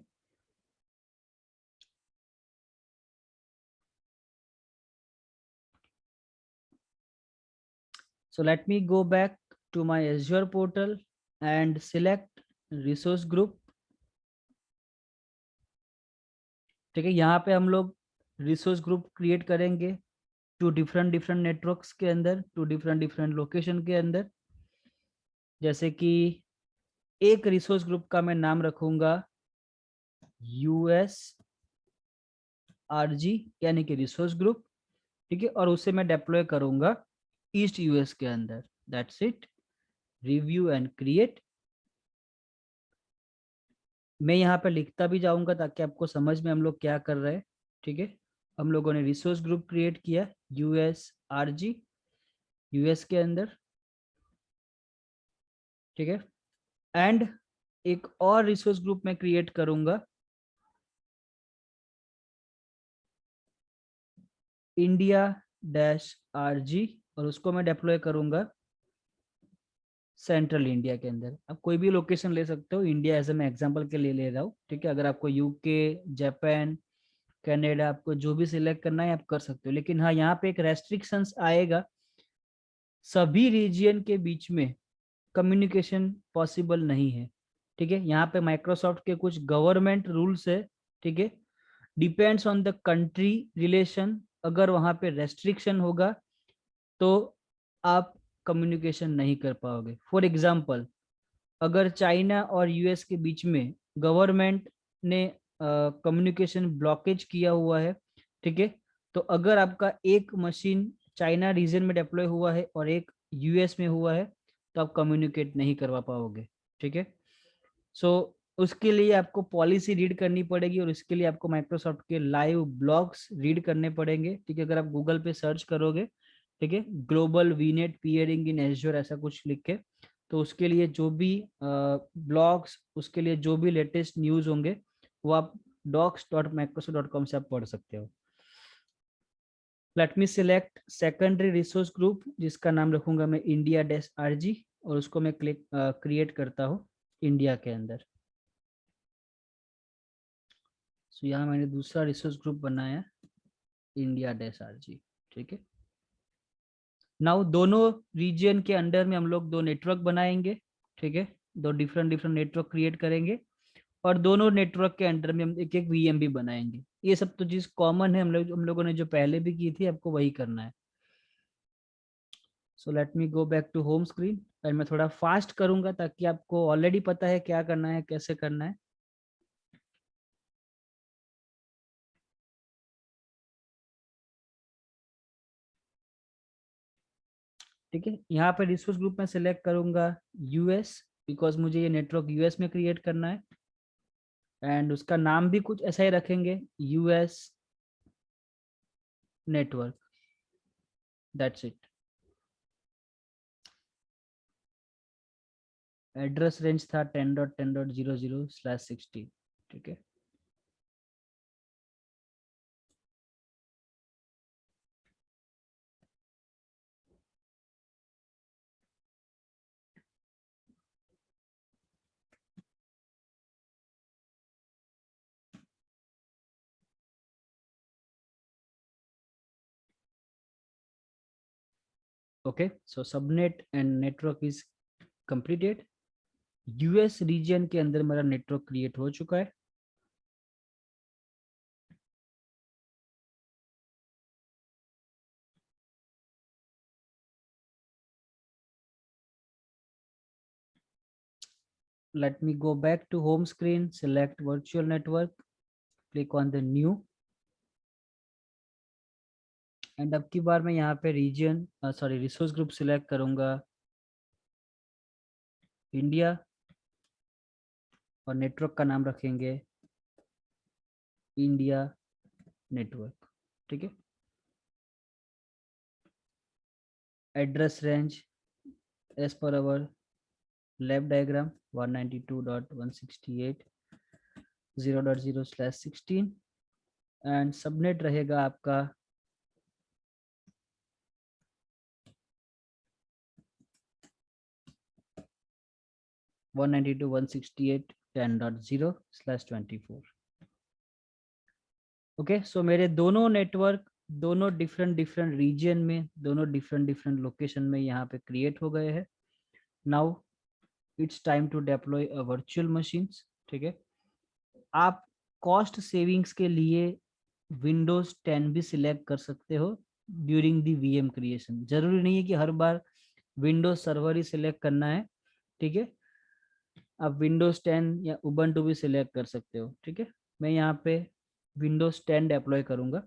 so let me go back to my Azure portal and select resource group. ठीक है, यहाँ पे हम लोग रिसोर्स ग्रुप क्रिएट करेंगे टू डिफरेंट डिफरेंट नेटवर्क्स के अंदर, टू डिफरेंट डिफरेंट लोकेशन के अंदर. जैसे कि एक रिसोर्स ग्रुप का मैं नाम रखूंगा यूएस आरजी, यानी कि रिसोर्स ग्रुप. ठीक है, और उसे मैं डिप्लॉय करूंगा ईस्ट यूएस के अंदर. That's it. Review and create. मैं यहाँ पे लिखता भी जाऊंगा ताकि आपको समझ में हम लोग क्या कर रहे हैं. ठीक है, हम लोगों ने रिसोर्स ग्रुप क्रिएट किया यूएस आरजी, यूएस के अंदर. ठीक है, एंड एक और रिसोर्स ग्रुप में क्रिएट करूंगा इंडिया डैश आरजी, और उसको मैं डिप्लॉय करूंगा सेंट्रल इंडिया के अंदर. आप कोई भी लोकेशन ले सकते हो, इंडिया एज मैं एग्जांपल के लिए ले रहा हूँ. ठीक है, अगर आपको यूके, जापान, कनाडा, आपको जो भी सिलेक्ट करना है आप कर सकते हो. लेकिन हाँ, यहाँ पे एक रेस्ट्रिक्शंस आएगा, सभी रीजियन के बीच में कम्युनिकेशन पॉसिबल नहीं है. ठीक है, यहाँ पे माइक्रोसॉफ्ट के कुछ गवर्नमेंट रूल्स है. ठीक है, depends on the country relation. अगर वहाँ पे रेस्ट्रिक्शन होगा तो आप कम्युनिकेशन नहीं कर पाओगे. फॉर एग्जाम्पल, अगर चाइना और यूएस के बीच में गवर्नमेंट ने कम्युनिकेशन ब्लॉकेज किया हुआ है, ठीक है, तो अगर आपका एक मशीन चाइना रीजन में डिप्लॉय हुआ है और एक यूएस में हुआ है, तो आप कम्युनिकेट नहीं करवा पाओगे. ठीक है, सो उसके लिए आपको पॉलिसी रीड करनी पड़ेगी और इसके लिए आपको माइक्रोसॉफ्ट के लाइव ब्लॉग्स रीड करने पड़ेंगे. ठीक है, अगर आप गूगल पे सर्च करोगे, ठीक है, ग्लोबल वीनेट पियरिंग इन एज्योर ऐसा कुछ लिख के, तो उसके लिए जो भी ब्लॉग्स, उसके लिए जो भी लेटेस्ट न्यूज होंगे वो आप docs.microsoft.com से आप पढ़ सकते हो. Let me select secondary resource group जिसका नाम रखूंगा मैं इंडिया डैश आरजी, और उसको मैं क्रिएट करता हूँ इंडिया के अंदर. सो यहाँ मैंने दूसरा रिसोर्स ग्रुप बनाया इंडिया डैश आरजी. ठीक है, नाउ दोनों रीजन के अंडर में हम लोग दो नेटवर्क बनाएंगे. ठीक है, दो डिफरेंट डिफरेंट नेटवर्क क्रिएट करेंगे और दोनों नेटवर्क के अंडर में हम एक एक वीएम भी बनाएंगे. ये सब तो चीज कॉमन है, हम लोगों ने जो पहले भी की थी, आपको वही करना है. So let me go back to home screen and मैं थोड़ा फास्ट करूंगा ताकि आपको ऑलरेडी पता है क्या करना है, कैसे करना है. ठीक है, यहाँ पे रिसोर्स ग्रुप में सिलेक्ट करूंगा यूएस, बिकॉज मुझे ये नेटवर्क यूएस में क्रिएट करना है. एंड उसका नाम भी कुछ ऐसा ही रखेंगे, US network. That's it. Address range था 10.10.00/60. ठीक है, okay, so subnet and network is completed. US region के अंदर मेरा नेटवर्क क्रिएट हो चुका है। Let me go back to home screen, select virtual network, click on the new, and अब की बार मैं यहाँ पे region sorry resource group select करूंगा इंडिया, और नेटवर्क का नाम रखेंगे इंडिया नेटवर्क। ठीक है, address range as per our lab diagram 192.168.0.0/16, and subnet रहेगा आपका 192.168.10.0/24। ओके, सो मेरे दोनों नेटवर्क दोनों डिफरेंट डिफरेंट रीजन में, दोनों डिफरेंट डिफरेंट लोकेशन में यहाँ पे क्रिएट हो गए हैं। Now it's time to deploy a virtual machines. ठीक है, आप कॉस्ट सेविंग्स के लिए विंडोज 10 भी सिलेक्ट कर सकते हो ड्यूरिंग दी वीएम क्रिएशन। जरूरी नहीं है कि हर बार विंडोज सर्वर ही सिलेक्ट करना है। ठीक है, आप विंडोज 10 या उबंटू भी सिलेक्ट कर सकते हो। ठीक है, मैं यहाँ पे विंडोज 10 डिप्लॉय करूंगा।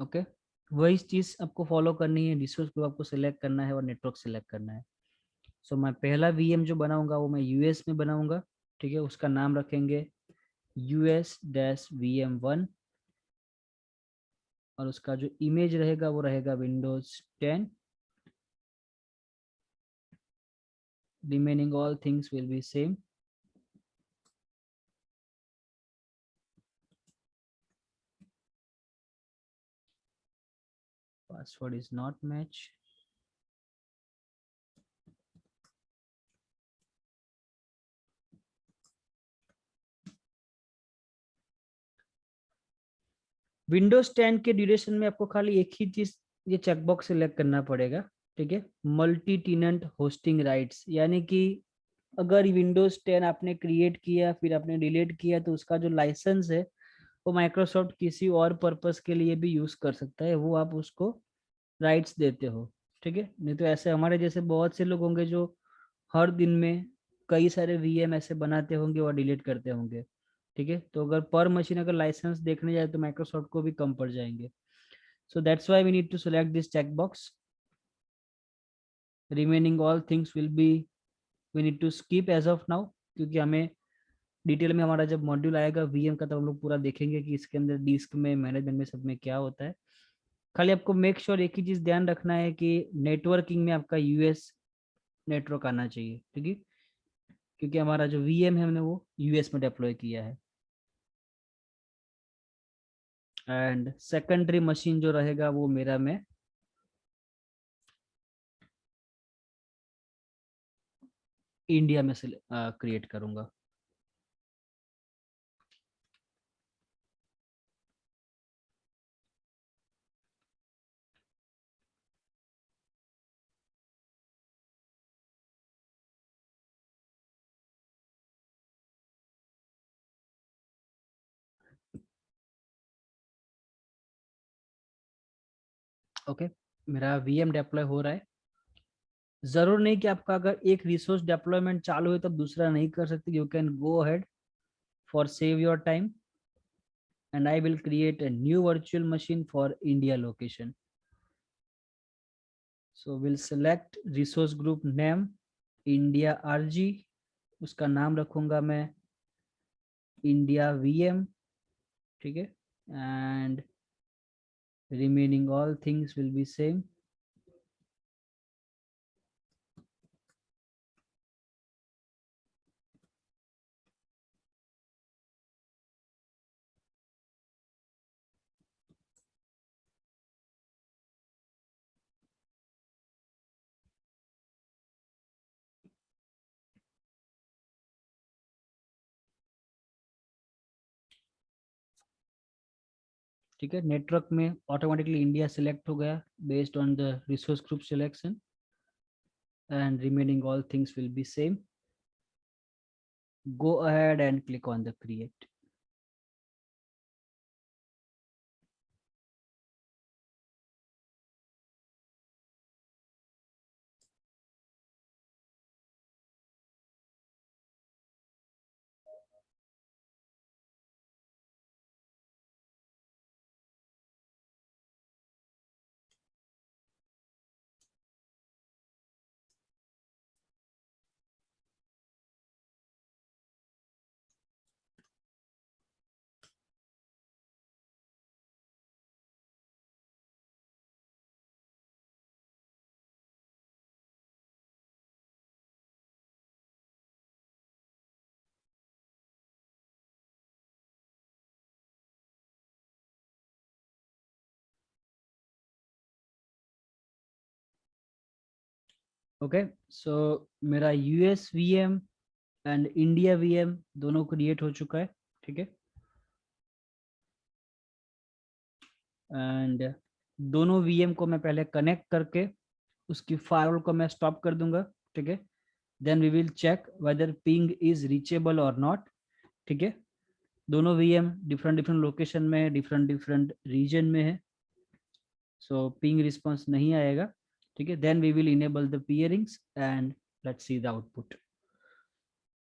ओके, वही चीज आपको फॉलो करनी है, रिसोर्स को आपको सिलेक्ट करना है और नेटवर्क सिलेक्ट करना है। सो मैं पहला वीएम जो बनाऊंगा वो मैं यूएस में बनाऊंगा। ठीक है, उसका नाम रखेंगे US-VM1, और उसका जो इमेज रहेगा वो रहेगा Windows 10। Remaining all things will B same. Password is not match. Windows 10 के ड्यूरेशन में आपको खाली एक ही चीज ये चेकबॉक्स सिलेक्ट करना पड़ेगा। ठीक है, मल्टी टेनेंट होस्टिंग राइट्स, यानी कि अगर विंडोज 10 आपने क्रिएट किया फिर आपने डिलीट किया तो उसका जो लाइसेंस है वो माइक्रोसॉफ्ट किसी और पर्पस के लिए भी यूज कर सकता है, वो आप उसको राइट्स देते हो। ठीक है, नहीं तो ऐसे हमारे जैसे बहुत से लोग होंगे जो हर दिन में कई सारे वीएम ऐसे बनाते होंगे और डिलीट करते होंगे। ठीक है, तो अगर पर मशीन अगर लाइसेंस देखने जाए तो माइक्रोसॉफ्ट को भी कम पड़ जाएंगे। So that's why we need to select this check box. Remaining all things will be we need to skip as of now, क्योंकि हमें डिटेल में हमारा जब मॉड्यूल आएगा वीएम का तो हम लोग पूरा देखेंगे कि इसके अंदर डिस्क में मैनेजमेंट में सब में क्या होता है। खाली आपको मेक श्योर एक ही चीज ध्यान रखना है कि नेटवर्किंग में आपका यूएस नेटवर्क आना चाहिए। ठीक है, क्योंकि हमारा जो वीएम है हमने वो यूएस में डिप्लॉय किया है। एंड सेकेंडरी मशीन जो रहेगा वो मेरा मैं इंडिया में से क्रिएट करूंगा। ओके, मेरा वीएम डिप्लॉय हो रहा है। जरूर नहीं कि आपका अगर एक रिसोर्स डिप्लॉयमेंट चालू है तब दूसरा नहीं कर सकते। You can go ahead for save your time, and I will create a new virtual machine for India location. So we'll select resource group name India RG, उसका नाम रखूंगा मैं India VM। ठीक है, and remaining all things will be same। ठीक है, network में automatically India select हो गया based on the resource group selection. and remaining all things will be same. Go ahead and click on the create. Okay so मेरा US VM and India VM दोनों create हो चुका है, ठीक है। And दोनों वीएम को मैं पहले कनेक्ट करके उसकी फायरवॉल को मैं स्टॉप कर दूंगा, ठीक है। Then we will check whether ping is reachable or not, ठीक है। दोनों वीएम डिफरेंट डिफरेंट लोकेशन में है, डिफरेंट डिफरेंट रीजन में है, सो पिंग रिस्पॉन्स नहीं आएगा, ठीक है। Then we will enable the peerings and let's see the output.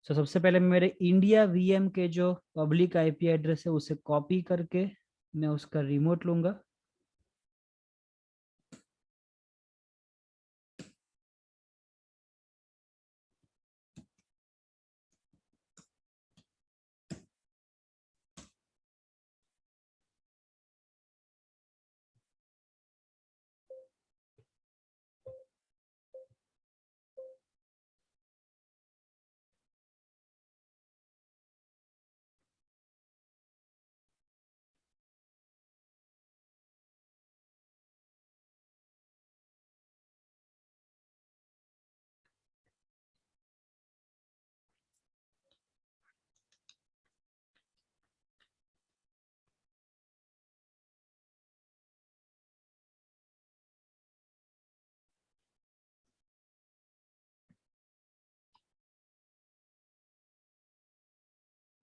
So सबसे पहले मेरे इंडिया वीएम के जो पब्लिक आईपी एड्रेस है उसे कॉपी करके मैं उसका रिमोट लूंगा।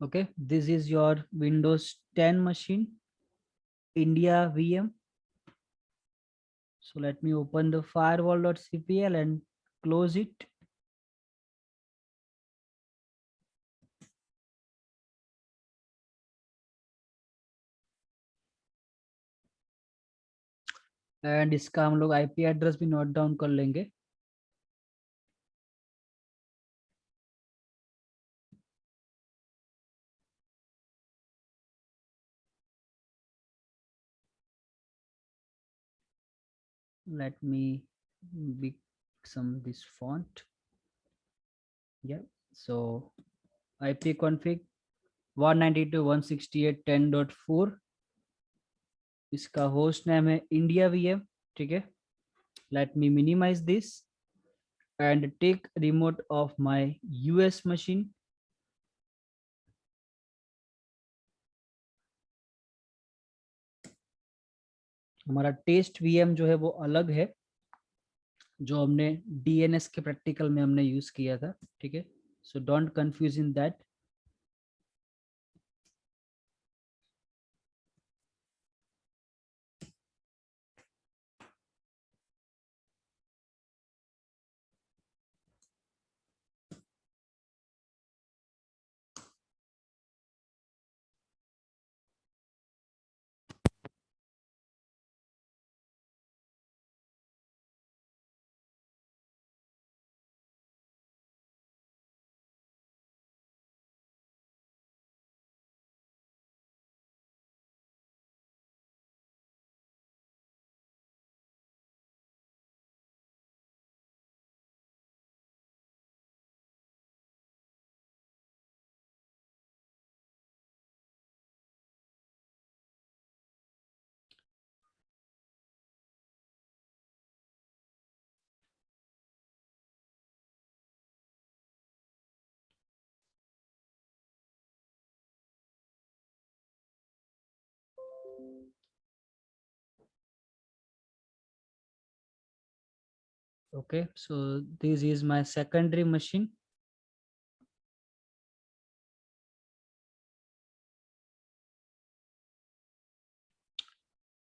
Okay, this is your Windows 10 machine, India VM. So let me open the firewall.cpl and close it. And इसका हम लोग आईपी एड्रेस भी नोट डाउन कर लेंगे। Let me big some this font. Yeah, so IP config 192.168.10.4, इसका host name है India VM, ठीक है। Let me minimise this and take remote of my US machine. हमारा टेस्ट वीएम जो है वो अलग है, जो हमने डीएनएस के प्रैक्टिकल में हमने यूज किया था, ठीक है। So don't confuse in that. Okay, so this is my secondary machine.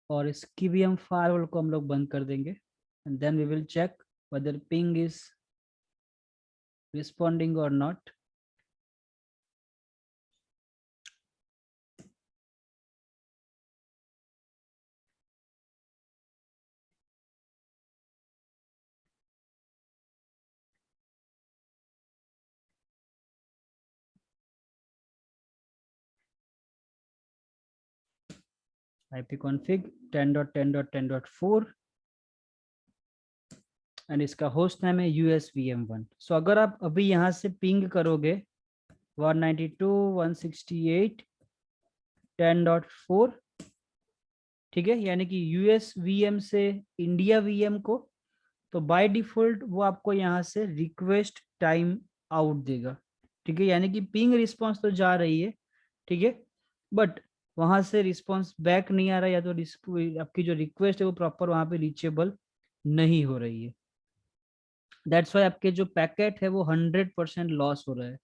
और इसकी भी हम फायरवॉल को हम लोग बंद कर देंगे and then we will check whether ping is responding or not. ipconfig 10.10.10.4 and इसका होस्ट नेम है usvm1. सो अगर आप अभी यहाँ से पिंग करोगे 192.168.10.4, ठीक है, यानी कि यूएस वीएम से इंडिया वीएम को, तो बाय डिफॉल्ट वो आपको यहाँ से रिक्वेस्ट टाइम आउट देगा. ठीक है, यानी कि पिंग रिस्पॉन्स तो जा रही है, ठीक है, बट वहां से रिस्पॉन्स बैक नहीं आ रहा, या तो आपकी जो रिक्वेस्ट है वो प्रॉपर वहां पे रीचेबल नहीं हो रही है. दैट्स वाई आपके जो पैकेट है वो 100% लॉस हो रहा है.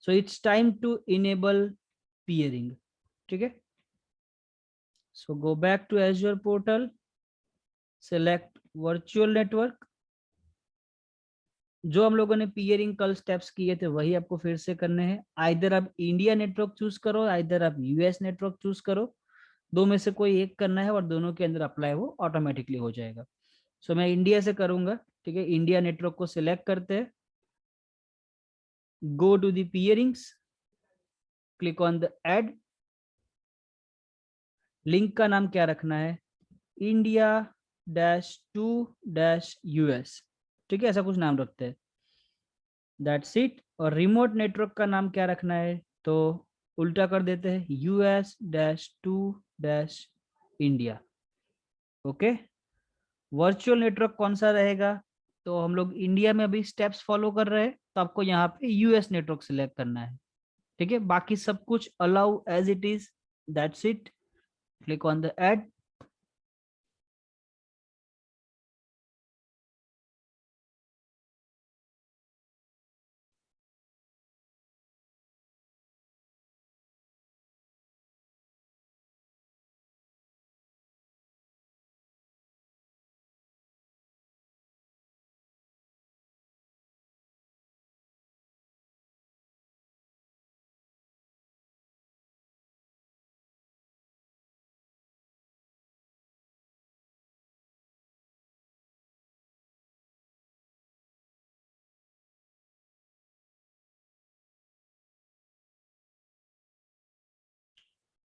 So it's time to enable peering. ठीक है, so go back to Azure portal, select virtual network. जो हम लोगों ने पियरिंग कल स्टेप्स किए थे वही आपको फिर से करने हैं. आइदर आप इंडिया नेटवर्क चूज करो, आइदर आप यूएस नेटवर्क चूज करो, दो में से कोई एक करना है और दोनों के अंदर अप्लाई वो ऑटोमेटिकली हो जाएगा. सो मैं इंडिया से करूंगा. ठीक है, इंडिया नेटवर्क को सिलेक्ट करते हैं, go to the peerings, click on the add. Link का नाम क्या रखना है, इंडिया -2-US. ठीक है, ऐसा कुछ नाम रखते हैं, दैट्स इट. और रिमोट नेटवर्क का नाम क्या रखना है, तो उल्टा कर देते हैं, US-2-India. ओके, वर्चुअल नेटवर्क कौन सा रहेगा, तो हम लोग इंडिया में अभी स्टेप्स फॉलो कर रहे हैं, तो आपको यहाँ पे यूएस नेटवर्क सिलेक्ट करना है. ठीक है, बाकी सब कुछ allow as it is, that's it. Click on the add.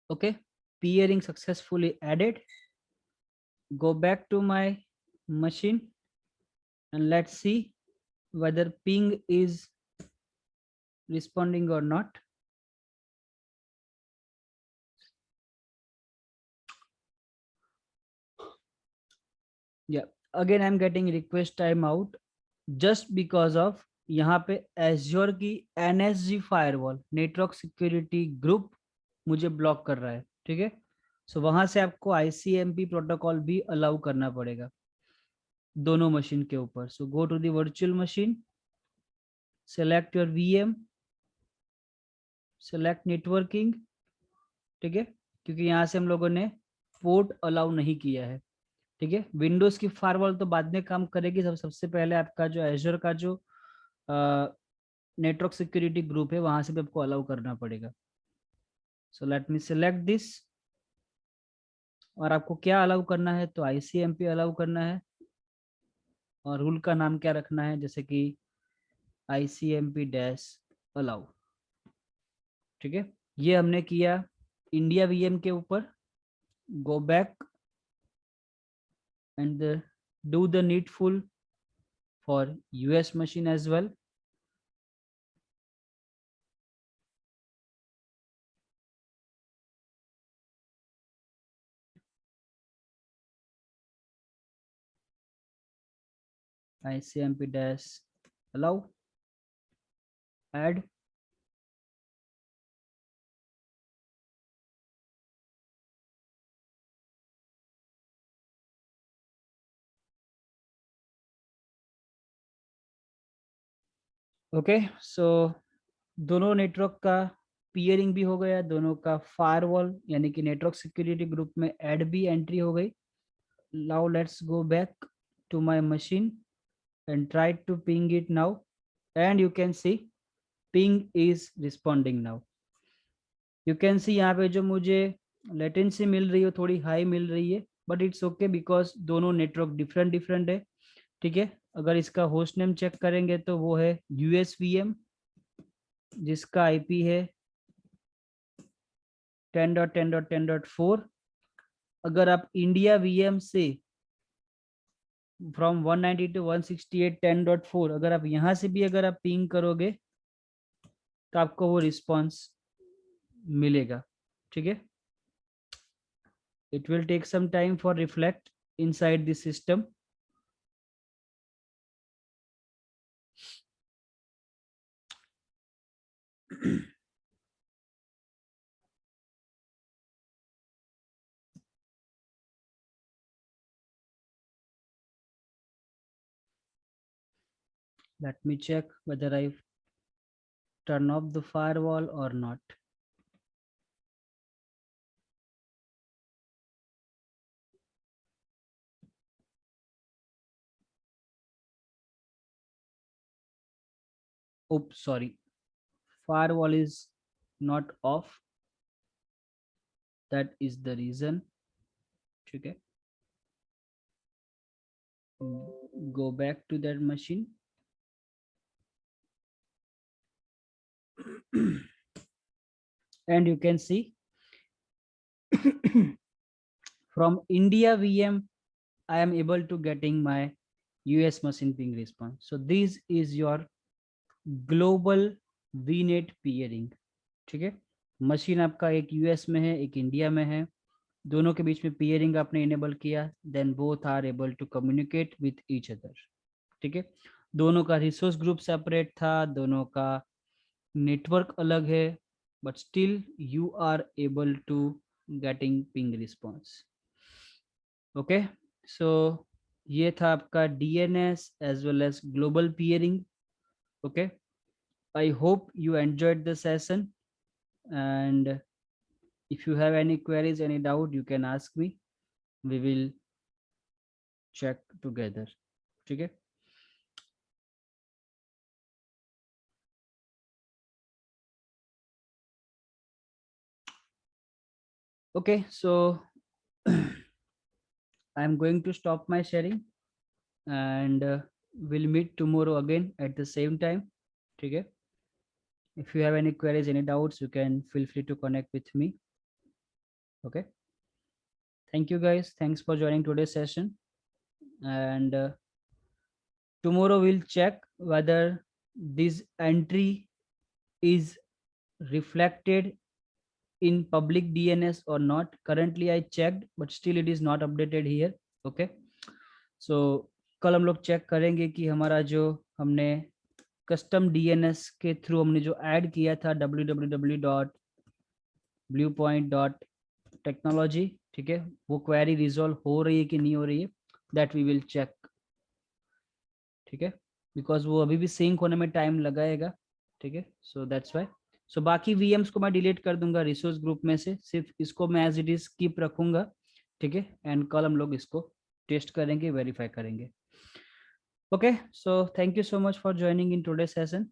Okay, peering successfully added. Go back to my machine and let's see whether ping is responding or not. Yeah, again I'm getting request timeout just because of यहाँ पे Azure की NSG firewall network security group मुझे block कर रहा है. ठीक है, सो वहां से आपको ICMP प्रोटोकॉल भी अलाउ करना पड़ेगा दोनों मशीन के ऊपर. So go to the virtual machine, select your VM, select networking. ठीक है, क्योंकि यहाँ से हम लोगों ने पोर्ट अलाउ नहीं किया है. ठीक है, विंडोज की फायरवॉल तो बाद में काम करेगी, सबसे पहले आपका जो एजर का जो नेटवर्क सिक्योरिटी ग्रुप है वहां से भी आपको अलाउ करना पड़ेगा. सो लेट मी सिलेक्ट दिस. और आपको क्या अलाउ करना है, तो ICMP अलाउ करना है, और रूल का नाम क्या रखना है, जैसे कि ICMP-अलाउ. ठीक है, ये हमने किया इंडिया VM के ऊपर. Go back and do the needful for US machine as well. ICMP-allow, add. Okay, so दोनों नेटवर्क का पियरिंग भी हो गया, दोनों का फायरवॉल यानी कि नेटवर्क सिक्योरिटी ग्रुप में ऐड भी एंट्री हो गई. Now let's go back to my machine and try to ping it now, and you can see ping is responding now. You can see यहाँ पे जो मुझे लेटेंसी मिल रही है थोड़ी हाई मिल रही है, बट इट्स ओके बिकॉज दोनों नेटवर्क डिफरेंट डिफरेंट है. ठीक है, अगर इसका होस्ट नेम चेक करेंगे तो वो है USVM, जिसका IP है 10.10.10.4. अगर आप इंडिया VM से फ्रॉम 190 to 168 10.4 अगर आप यहाँ से भी अगर आप पिंग करोगे तो आपको वो रिस्पॉन्स मिलेगा. ठीक है, it will take some time for reflect inside the system. Let me check whether I turn off the firewall or not. Oops, sorry, firewall is not off, that is the reason. Okay, go back to that machine. And you can see from India VM I am able to getting my US machine ping response. So this is your global VNet peering. ठीक है, machine आपका एक US में है, एक India में है, दोनों के बीच में पेयरिंग आपने इनेबल किया, then both are able to communicate with each other. ठीक है, दोनों का रिसोर्स ग्रुप सेपरेट था, दोनों का नेटवर्क अलग है, but still you are able to getting ping response. Okay, so ये था आपका DNS as well as global peering. Okay, I hope you enjoyed the session, and if you have any queries, any doubt, you can ask me. We will check together. ठीक है, okay, so I am going to stop my sharing, and we'll meet tomorrow again at the same time. ठीक है, if you have any queries, any doubts, you can feel free to connect with me. Okay, thank you guys, thanks for joining today's session, and tomorrow we'll check whether this entry is reflected in public DNS or not. Currently I checked, but still it is not updated here. Okay, so कल हम लोग check करेंगे कि हमारा जो हमने custom DNS के through हमने जो ऐड किया था www.bluepoint.technology, ठीक है, वो क्वेरी रिजॉल्व हो रही है कि नहीं हो रही है, दैट वी विल चेक. ठीक है, बिकॉज वो अभी भी सिंक होने में टाइम लगाएगा. ठीक है, सो दैट्स वाई. सो बाकी VMs को मैं डिलीट कर दूंगा रिसोर्स ग्रुप में से, सिर्फ इसको मैं एज इट इज कीप रखूंगा. ठीक है, एंड कल हम लोग इसको टेस्ट करेंगे, वेरीफाई करेंगे. Okay, so thank you so much for joining in today session.